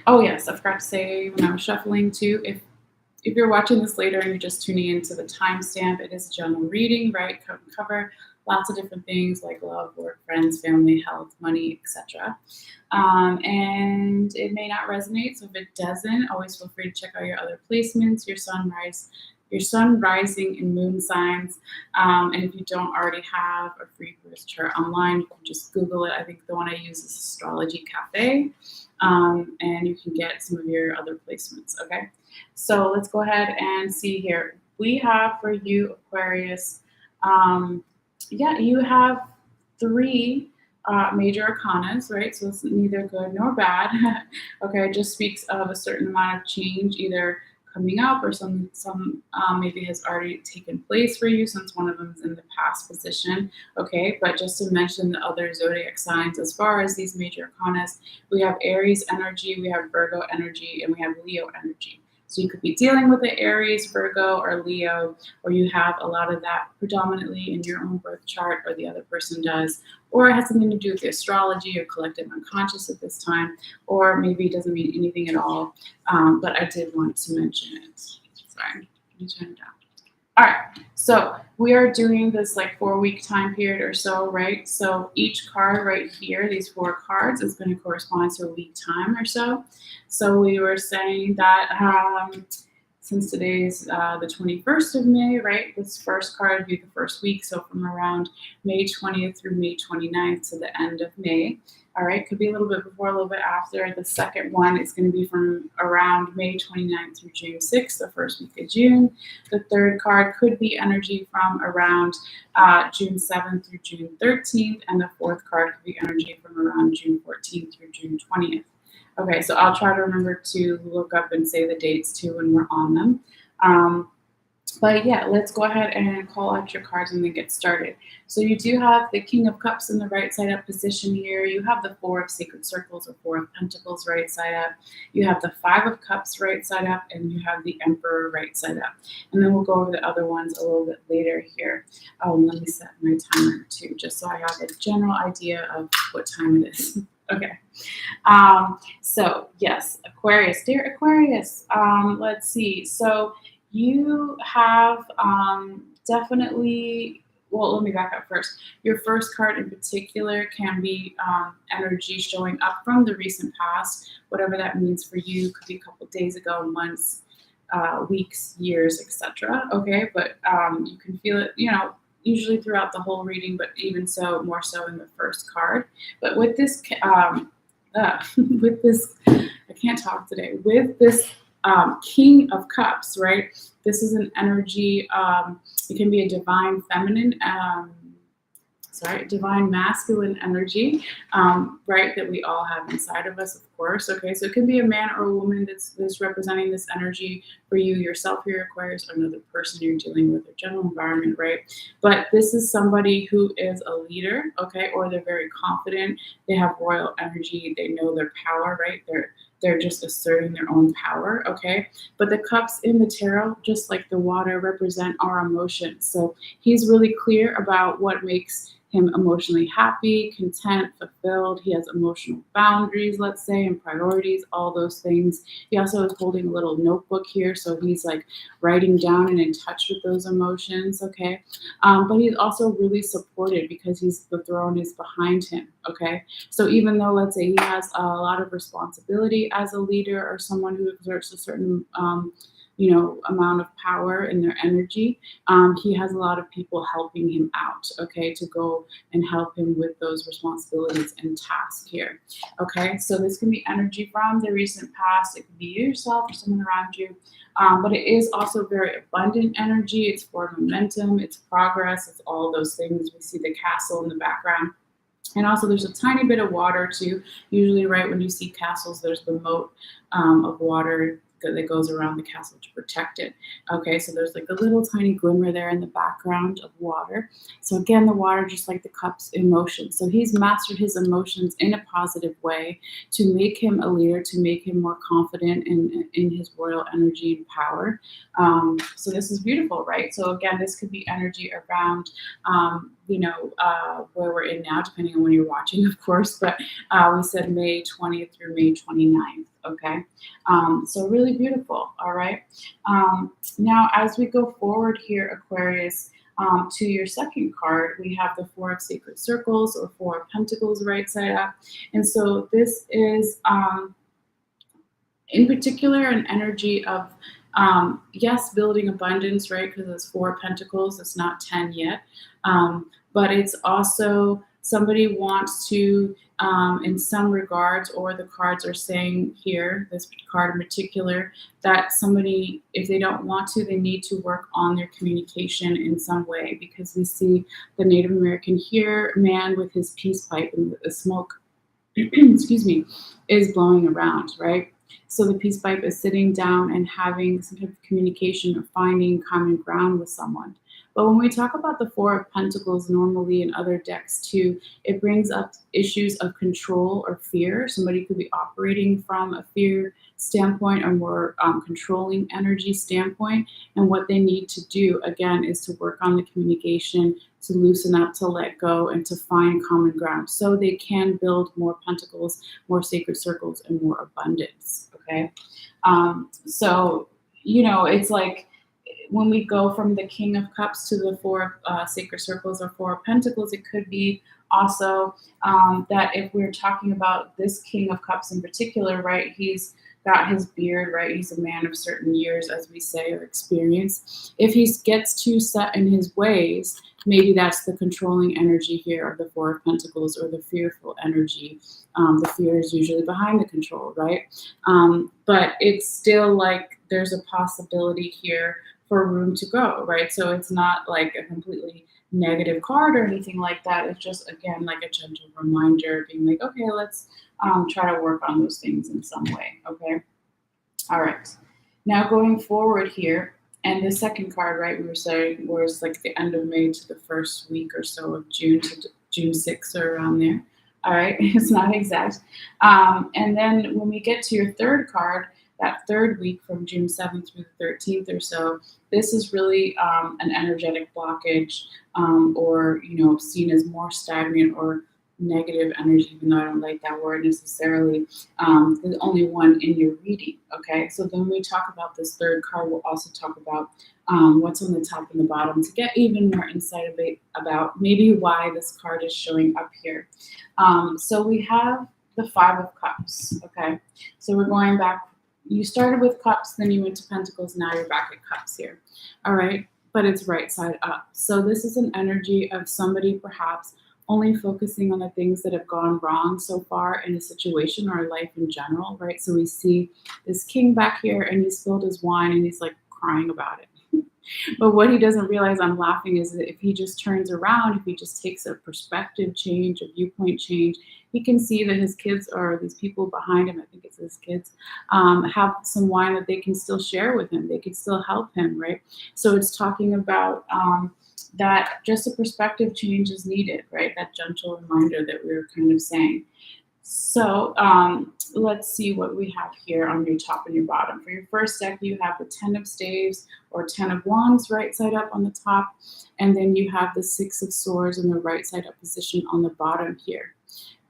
Oh yes, I forgot to say when I was shuffling too, if you're watching this later and you're just tuning into the timestamp, it is a general reading, right? Cover lots of different things like love, work, friends, family, health, money, etc. And it may not resonate, so if it doesn't, always feel free to check out your other placements, your sun, rising, and moon signs. And if you don't already have a free birth chart online, you can just Google it. I think the one I use is Astrology Cafe. And you can get some of your other placements, okay? So let's go ahead and see here. We have for you, Aquarius, you have 3 major arcanas, right? So it's neither good nor bad. Okay, it just speaks of a certain amount of change, either coming up or some maybe has already taken place for you since one of them is in the past position. Okay, but just to mention the other zodiac signs, as far as these major arcanas, we have Aries energy, we have Virgo energy, and we have Leo energy. So you could be dealing with the Aries, Virgo, or Leo, or you have a lot of that predominantly in your own birth chart, or the other person does, or it has something to do with the astrology or collective unconscious at this time, or maybe it doesn't mean anything at all, but I did want to mention it. Sorry, let me turn it down. All right. So we are doing this like 4 week time period or so, right? So each card right here, these 4 cards, is going to correspond to a week time or so. So we were saying that since today's the 21st of May, right? This first card would be the first week. So from around May 20th through May 29th to the end of May. All right, could be a little bit before, a little bit after. The second one is going to be from around May 29th through June 6th, the first week of June. The third card could be energy from around June 7th through June 13th, and the fourth card could be energy from around June 14th through June 20th. Okay, so I'll try to remember to look up and say the dates too when we're on them. But yeah, let's go ahead and call out your cards and then get started. So you do have the King of Cups in the right side up position here. You have the Four of Sacred Circles or Four of Pentacles right side up. You have the Five of Cups right side up, and you have the Emperor right side up. And then we'll go over the other ones a little bit later here. Oh, and let me set my timer too, just so I have a general idea of what time it is. Okay. So yes, Aquarius, dear Aquarius, let's see. So you have definitely, well, let me back up first. Your first card in particular can be energy showing up from the recent past, whatever that means for you. Could be a couple days ago, months, weeks, years, etc. Okay, but you can feel it, usually throughout the whole reading, but even so, more so in the first card. But with this, with this, I can't talk today. With this King of Cups, right? This is an energy. It can be a divine feminine, divine masculine energy, right? That we all have inside of us, of course. Okay, so it can be a man or a woman that's representing this energy for you, yourself, your Aquarius, or another person you're dealing with, or general environment, right? But this is somebody who is a leader, okay, or they're very confident. They have royal energy. They know their power, right? They're just asserting their own power, okay? But the cups in the tarot, just like the water, represent our emotions. So he's really clear about what makes him emotionally happy, content, fulfilled. He has emotional boundaries, let's say, and priorities, all those things. He also is holding a little notebook here, so he's like writing down and in touch with those emotions, okay? But he's also really supported because the throne is behind him, okay? So even though, let's say, he has a lot of responsibility as a leader or someone who exerts a certain amount of power in their energy, he has a lot of people helping him out, okay, to go and help him with those responsibilities and tasks here, okay? So this can be energy from the recent past. It could be yourself or someone around you, but it is also very abundant energy. It's for momentum, it's progress, it's all those things. We see the castle in the background. And also there's a tiny bit of water too. Usually, right, when you see castles, there's the moat of water that goes around the castle to protect it. Okay, so there's like a little tiny glimmer there in the background of water. So again, the water, just like the cups, emotions. So he's mastered his emotions in a positive way to make him a leader, to make him more confident in his royal energy and power. So this is beautiful, right? So again, this could be energy around, where we're in now, depending on when you're watching, of course. But we said May 20th through May 29th. Okay, so really beautiful. All right. Now, as we go forward here, Aquarius, to your second card, we have the Four of Sacred Circles or Four of Pentacles right side up. And so this is, in particular, an energy of, yes, building abundance, right? Because it's Four of Pentacles. It's not 10 yet. But it's also somebody wants to, in some regards, or the cards are saying here, this card in particular, that somebody, if they don't want to, they need to work on their communication in some way, because we see the Native American here, man with his peace pipe and the smoke, excuse me, is blowing around, right? So the peace pipe is sitting down and having some type of communication or finding common ground with someone. But when we talk about the Four of Pentacles normally in other decks too, it brings up issues of control or fear. Somebody could be operating from a fear standpoint or more controlling energy standpoint. And what they need to do, again, is to work on the communication, to loosen up, to let go, and to find common ground so they can build more pentacles, more sacred circles, and more abundance, okay? So, it's like, when we go from the King of Cups to the Four of Sacred Circles or Four of Pentacles, it could be also that if we're talking about this King of Cups in particular, right, he's got his beard, right? He's a man of certain years, as we say, or experience. If he gets too set in his ways, maybe that's the controlling energy here of the Four of Pentacles, or the fearful energy. The fear is usually behind the control, right? But it's still like there's a possibility here for room to go, right? So it's not like a completely negative card or anything like that. It's just, again, like a gentle reminder, being like, okay, let's try to work on those things in some way, okay? All right. Now going forward here, and the second card, right, we were saying was like the end of May to the first week or so of June to June 6th or around there. All right, it's not exact. And then when we get to your third card, that third week from June 7th through the 13th or so, this is really an energetic blockage, or, you know, seen as more stagnant or negative energy, even though I don't like that word necessarily. The only one in your reading, okay? So then when we talk about this third card, we'll also talk about what's on the top and the bottom to get even more insight about maybe why this card is showing up here. So we have the Five of Cups, okay? So we're going back. You started with Cups, then you went to Pentacles, now you're back at Cups here, all right? But it's right side up. So this is an energy of somebody perhaps only focusing on the things that have gone wrong so far in a situation or life in general, right? So we see this king back here, and he spilled his wine and he's like crying about it. But what he doesn't realize, I'm laughing, is that if he just turns around, if he just takes a perspective change, a viewpoint change, he can see that his kids, or these people behind him, I think it's his kids, have some wine that they can still share with him. They can still help him, right? So it's talking about that just a perspective change is needed, right? That gentle reminder that we were kind of saying. So let's see what we have here on your top and your bottom. For your first deck, you have the 10 of Staves or 10 of Wands right side up on the top, and then you have the 6 of Swords in the right side up position on the bottom here.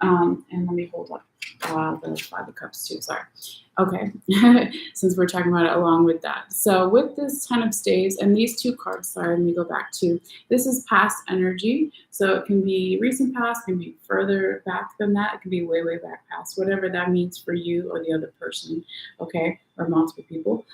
And let me hold up the Five of Cups too, sorry. Okay, since we're talking about it along with that. So with this 10 of Staves and these two cards, sorry, let me go back to, this is past energy. So it can be recent past, can be further back than that. It can be way, way back past, whatever that means for you or the other person, okay, or multiple people.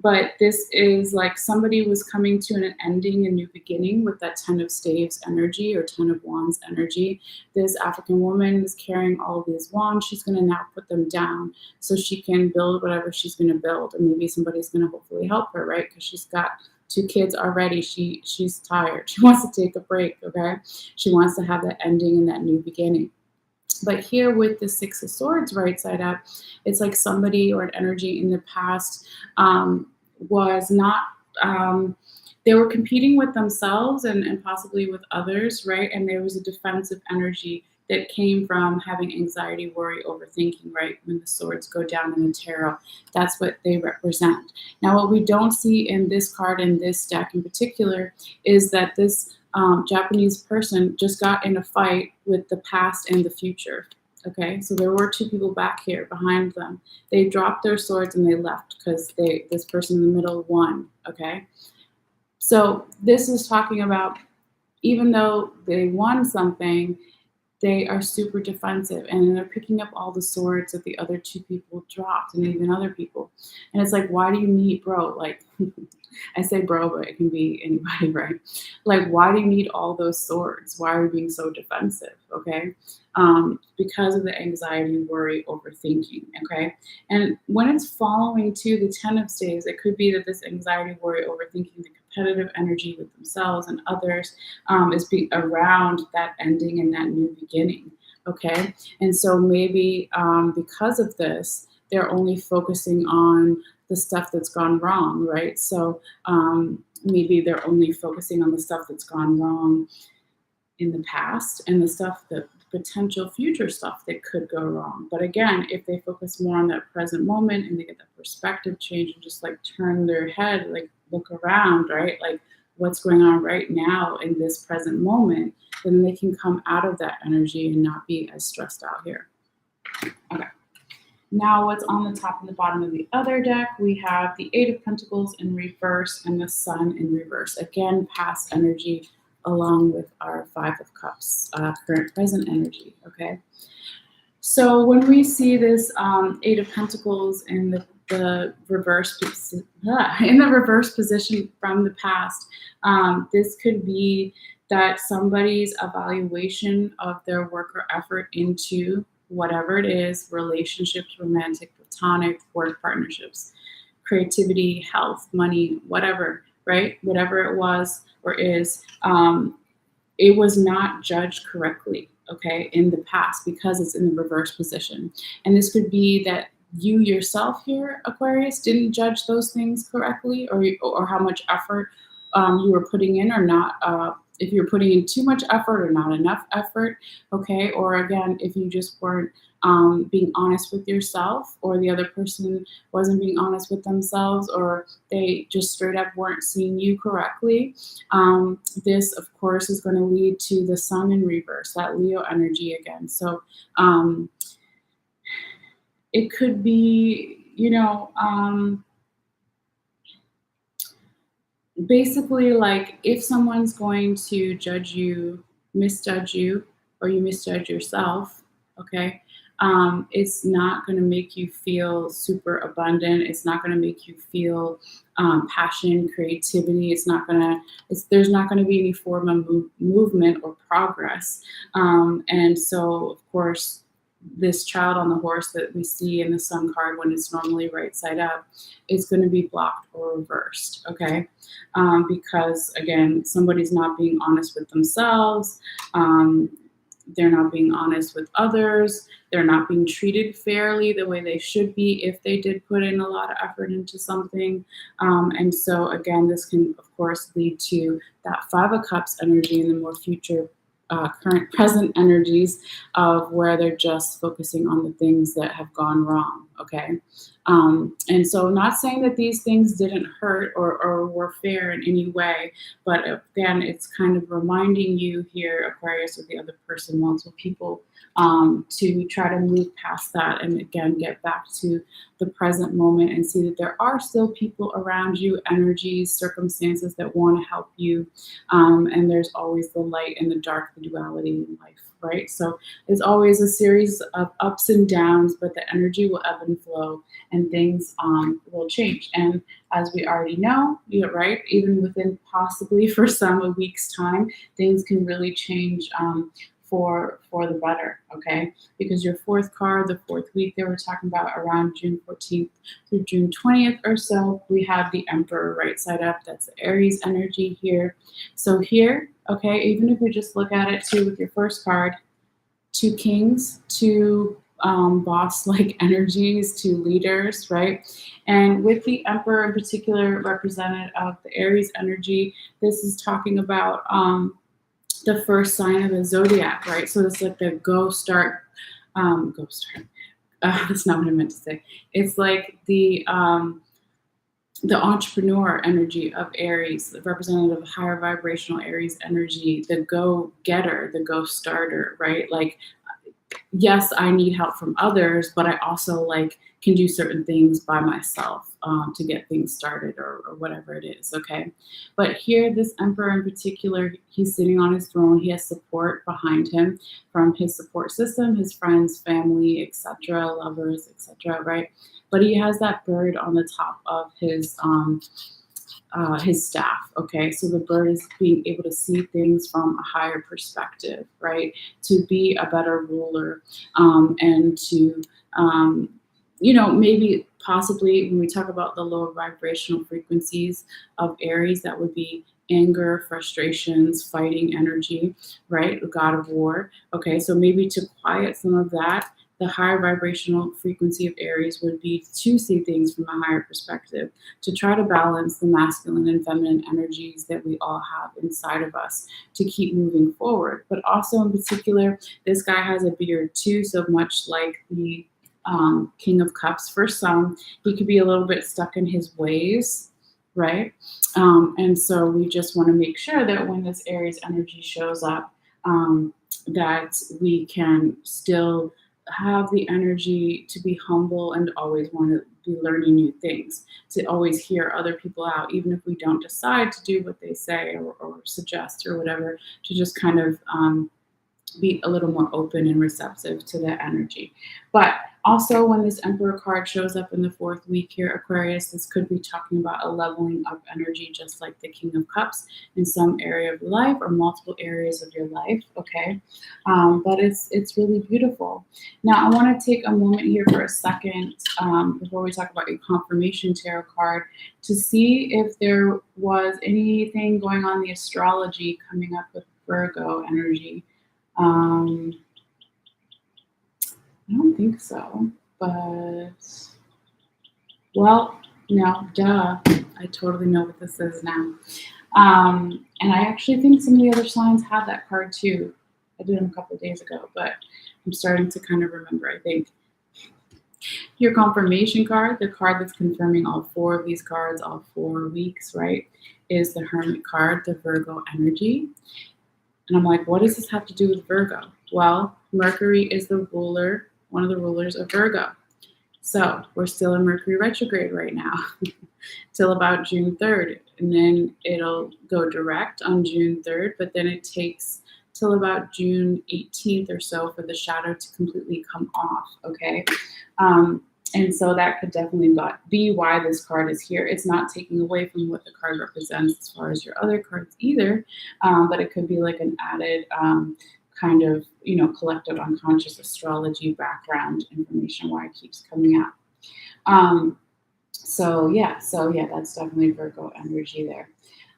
But this is like somebody was coming to an ending, a new beginning with that 10 of Staves energy or 10 of Wands energy. This African woman is carrying all of these wands. She's going to now put them down so she can build whatever she's going to build, and maybe somebody's going to hopefully help her, right? Because she's got 2 kids already. She's tired. She wants to take a break, okay? She wants to have that ending and that new beginning. But here with the 6 of Swords right side up, it's like somebody or an energy in the past was not, they were competing with themselves and possibly with others, right? And there was a defensive energy that came from having anxiety, worry, overthinking, right? When the swords go down in the tarot, that's what they represent. Now, what we don't see in this card, in this deck in particular, is that this Japanese person just got in a fight with the past and the future. Okay, so there were 2 people back here behind them. They dropped their swords and they left because this person in the middle won. Okay, so this is talking about, even though they won something, they are super defensive, and they're picking up all the swords that the other 2 people dropped, and even other people. And it's like, why do you need, bro? Like, I say bro, but it can be anybody, right? Like, why do you need all those swords? Why are you being so defensive? Okay, because of the anxiety, worry, overthinking. Okay, and when it's following to the 10 of Staves, it could be that this anxiety, worry, overthinking, the competitive energy with themselves and others is around that ending and that new beginning. Okay, and so maybe because of this, they're only focusing on the stuff that's gone wrong, right? So maybe they're only focusing on the stuff that's gone wrong in the past and the stuff that potential future stuff that could go wrong. But again, if they focus more on that present moment and they get that perspective change and just like turn their head, like look around, right? Like what's going on right now in this present moment, then they can come out of that energy and not be as stressed out here. Okay. Now, what's on the top and the bottom of the other deck, we have the Eight of Pentacles in reverse and the Sun in reverse. Again, past energy along with our Five of Cups, current present energy, okay? So when we see this Eight of Pentacles in the reverse in the reverse position from the past, this could be that somebody's evaluation of their work or effort into whatever it is, relationships, romantic, platonic, work partnerships, creativity, health, money, whatever, right? Whatever it was or is, it was not judged correctly, okay, in the past because it's in the reverse position. And this could be that you yourself here, Aquarius, didn't judge those things correctly, or how much effort you were putting in, or not. If you're putting in too much effort or not enough effort, okay, or again, if you just weren't being honest with yourself, or the other person wasn't being honest with themselves, or they just straight up weren't seeing you correctly. This, of course, is going to lead to the Sun in reverse, that Leo energy again. So it could be, basically like if someone's going to judge you, misjudge you, or you misjudge yourself, okay, it's not going to make you feel super abundant. It's not going to make you feel passion, creativity. There's not going to be any form of movement or progress. And so, of course, this child on the horse that we see in the Sun card when it's normally right side up is going to be blocked or reversed, okay? Because, again, somebody's not being honest with themselves. They're not being honest with others. They're not being treated fairly the way they should be if they did put in a lot of effort into something. And so, again, this can, of course, lead to that Five of Cups energy in the more future current present energies of where they're just focusing on the things that have gone wrong, okay? And so not saying that these things didn't hurt or were fair in any way, but again, it's kind of reminding you here, Aquarius, or the other person, multiple people, to try to move past that and again get back to the present moment and see that there are still people around you, energies, circumstances that want to help you. And there's always the light and the dark, the duality in life, right? So it's always a series of ups and downs, but the energy will ebb and flow and things will change. And as we already know, right, even within possibly for some a week's time, things can really change for the better, okay? Because your fourth card, the fourth week that we're talking about, around June 14th through June 20th or so, we have the Emperor right side up. That's the Aries energy here. So here, okay, even if we just look at it too with your first card, two kings, two boss-like energies, two leaders, right? And with the Emperor in particular, representative of the Aries energy, this is talking about the first sign of the zodiac, right? So it's like the go start. That's not what I meant to say. It's like the entrepreneur energy of Aries, the representative of higher vibrational Aries energy, the go-getter, the go-starter, right? Like, yes, I need help from others, but I also like can do certain things by myself to get things started or whatever it is, okay? But here, this Emperor in particular, he's sitting on his throne. He has support behind him from his support system, his friends, family, etc., lovers, etc., right? But he has that bird on the top of his staff, okay? So the bird is being able to see things from a higher perspective, right? To be a better ruler and to, maybe possibly when we talk about the lower vibrational frequencies of Aries, that would be anger, frustrations, fighting energy, right? The god of war, okay? So maybe to quiet some of that, the higher vibrational frequency of Aries would be to see things from a higher perspective, to try to balance the masculine and feminine energies that we all have inside of us to keep moving forward. But also in particular, this guy has a beard too, so much like the King of Cups for some, he could be a little bit stuck in his ways, right? And so we just want to make sure that when this Aries energy shows up, that we can still have the energy to be humble and always want to be learning new things, to always hear other people out, even if we don't decide to do what they say or suggest or whatever, to just kind of be a little more open and receptive to that energy. But also, when this Emperor card shows up in the fourth week here, Aquarius, this could be talking about a leveling up energy, just like the King of Cups in some area of your life or multiple areas of your life. Okay, but it's really beautiful. Now, I want to take a moment here for a second before we talk about your confirmation tarot card to see if there was anything going on in the astrology coming up with Virgo energy. I don't think so, but well, no, duh. I totally know what this is now. And I actually think some of the other signs have that card too. I did them a couple of days ago, but I'm starting to kind of remember, I think. Your confirmation card, the card that's confirming all four of these cards, all 4 weeks, right, is the Hermit card, the Virgo energy. And I'm like, what does this have to do with Virgo? Well, Mercury is the ruler, one of the rulers of Virgo. So we're still in Mercury retrograde right now till about June 3rd. And then it'll go direct on June 3rd, but then it takes till about June 18th or so for the shadow to completely come off, okay? And so that could definitely be why this card is here. It's not taking away from what the card represents as far as your other cards either, but it could be like an added kind of, collective unconscious astrology background information why it keeps coming out. So yeah, that's definitely Virgo energy there.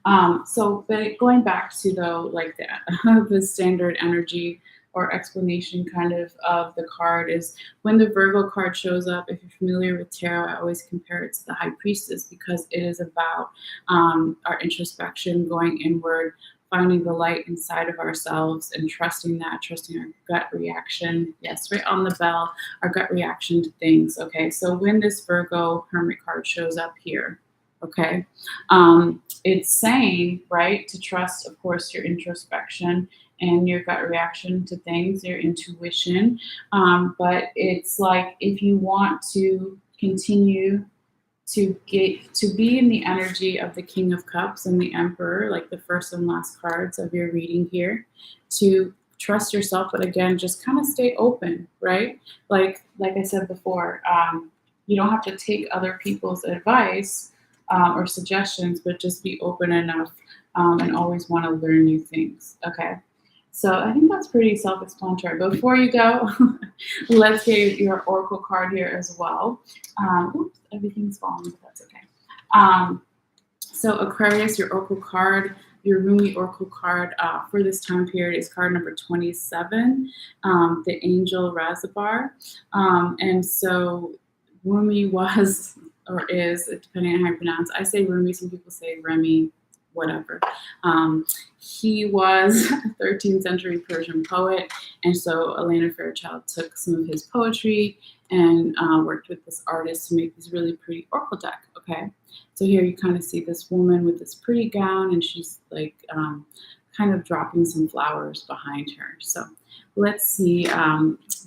But going back to though, like the standard energy or explanation kind of the card is when the Virgo card shows up. If you're familiar with tarot, I always compare it to the High Priestess because it is about our introspection, going inward, finding the light inside of ourselves and trusting our gut reaction. Yes, right on the bell, our gut reaction to things. Okay, so when this Virgo Hermit card shows up here, okay, it's saying, right, to trust, of course, your introspection and your gut reaction to things, your intuition. But it's like if you want to continue to be in the energy of the King of Cups and the Emperor, like the first and last cards of your reading here, to trust yourself, but again, just kind of stay open, right? Like I said before, you don't have to take other people's advice or suggestions, but just be open enough and always want to learn new things. Okay. So I think that's pretty self-explanatory. Before you go, let's get your oracle card here as well. Oops, everything's falling, but that's okay. So Aquarius, your oracle card, your Rumi oracle card for this time period is card number 27, the Angel Razabar. And so Rumi was, or is, depending on how you pronounce it. I say Rumi, some people say Remy, whatever. He was a 13th century Persian poet, and so Elena Fairchild took some of his poetry and worked with this artist to make this really pretty oracle deck, okay? So here you kind of see this woman with this pretty gown, and she's like kind of dropping some flowers behind her. So let's see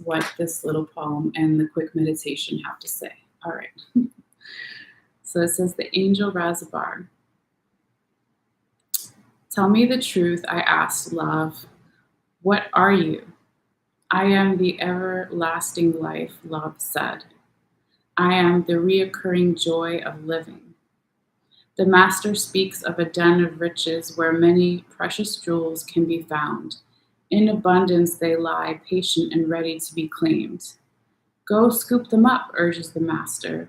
what this little poem and the quick meditation have to say. All right. So it says, the Angel Razabar. Tell me the truth, I asked, love. What are you? I am the everlasting life, love said. I am the reoccurring joy of living. The master speaks of a den of riches where many precious jewels can be found. In abundance they lie, patient and ready to be claimed. Go scoop them up, urges the master.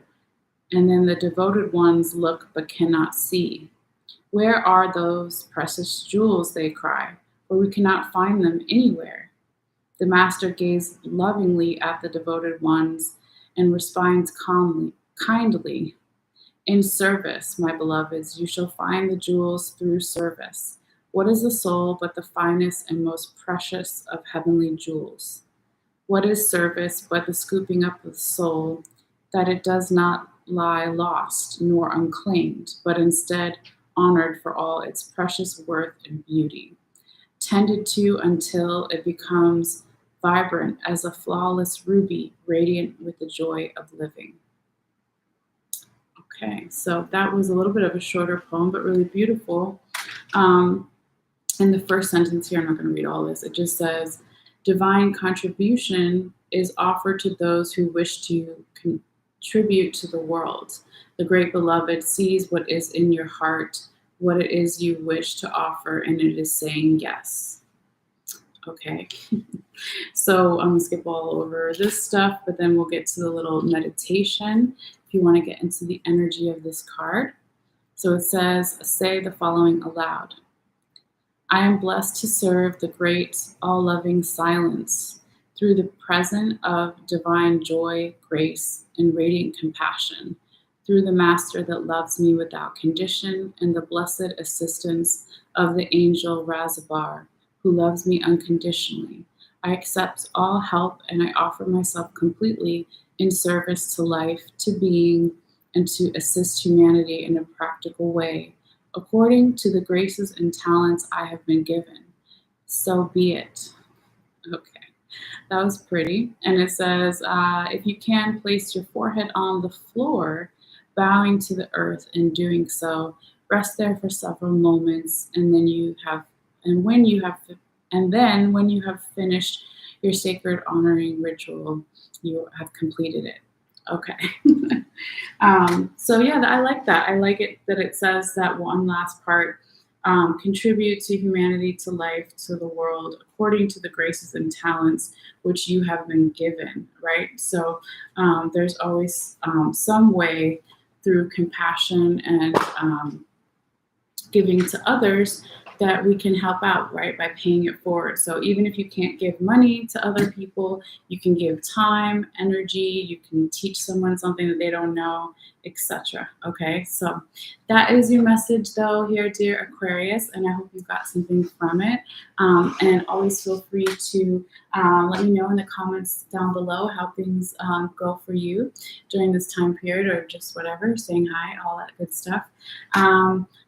And then the devoted ones look but cannot see. Where are those precious jewels, they cry, for we cannot find them anywhere. The master gazes lovingly at the devoted ones and responds kindly. In service, my beloveds, you shall find the jewels through service. What is the soul but the finest and most precious of heavenly jewels? What is service but the scooping up of the soul, that it does not lie lost nor unclaimed, but instead honored for all its precious worth and beauty, tended to until it becomes vibrant as a flawless ruby, radiant with the joy of living. Okay, so that was a little bit of a shorter poem, but really beautiful. Um, in the first sentence here, I'm not going to read all this. It just says, divine contribution is offered to those who wish to contribute to the world. The great beloved sees what is in your heart, what it is you wish to offer, and it is saying yes. Okay. So I'm going to skip all over this stuff, but then we'll get to the little meditation if you want to get into the energy of this card. So it says, say the following aloud. I am blessed to serve the great, all-loving silence through the present of divine joy, grace, and radiant compassion, through the Master that loves me without condition and the blessed assistance of the angel Razabar, who loves me unconditionally. I accept all help and I offer myself completely in service to life, to being, and to assist humanity in a practical way, according to the graces and talents I have been given. So be it. Okay, that was pretty. And it says, if you can, place your forehead on the floor, bowing to the earth. In doing so, rest there for several moments, and then when you have finished your sacred honoring ritual, you have completed it. Okay. So yeah, I like that. I like it that it says that one last part, contribute to humanity, to life, to the world, according to the graces and talents which you have been given, right? So there's always some way through compassion and giving to others that we can help out, right, by paying it forward. So even if you can't give money to other people, you can give time, energy, you can teach someone something that they don't know, etc. Okay, so that is your message though here, dear Aquarius, and I hope you got something from it. And always feel free to let me know in the comments down below how things go for you during this time period, or just whatever, saying hi, all that good stuff.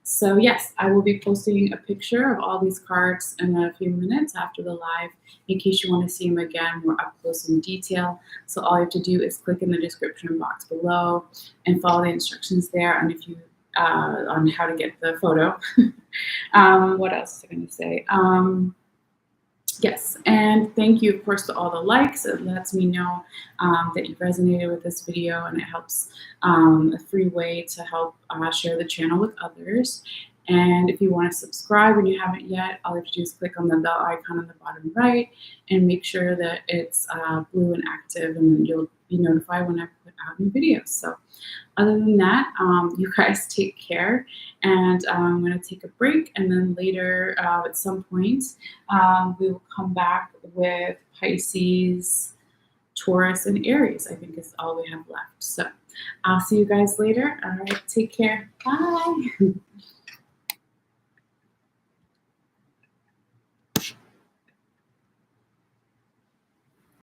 So yes, I will be posting a picture of all these cards in a few minutes after the live, in case you want to see them again more up close in detail. So all you have to do is click in the description box below and follow the instructions there on on how to get the photo. What else was I going to say? Yes, and thank you, of course, to all the likes. It lets me know that you resonated with this video, and it helps a free way to help share the channel with others. And if you want to subscribe and you haven't yet, all you have to do is click on the bell icon on the bottom right and make sure that it's blue and active, and then you'll be notified when I put out new videos. So other than that, you guys take care, and I'm going to take a break, and then later at some point we will come back with Pisces, Taurus, and Aries. I think is all we have left. So I'll see you guys later. All right, take care. Bye.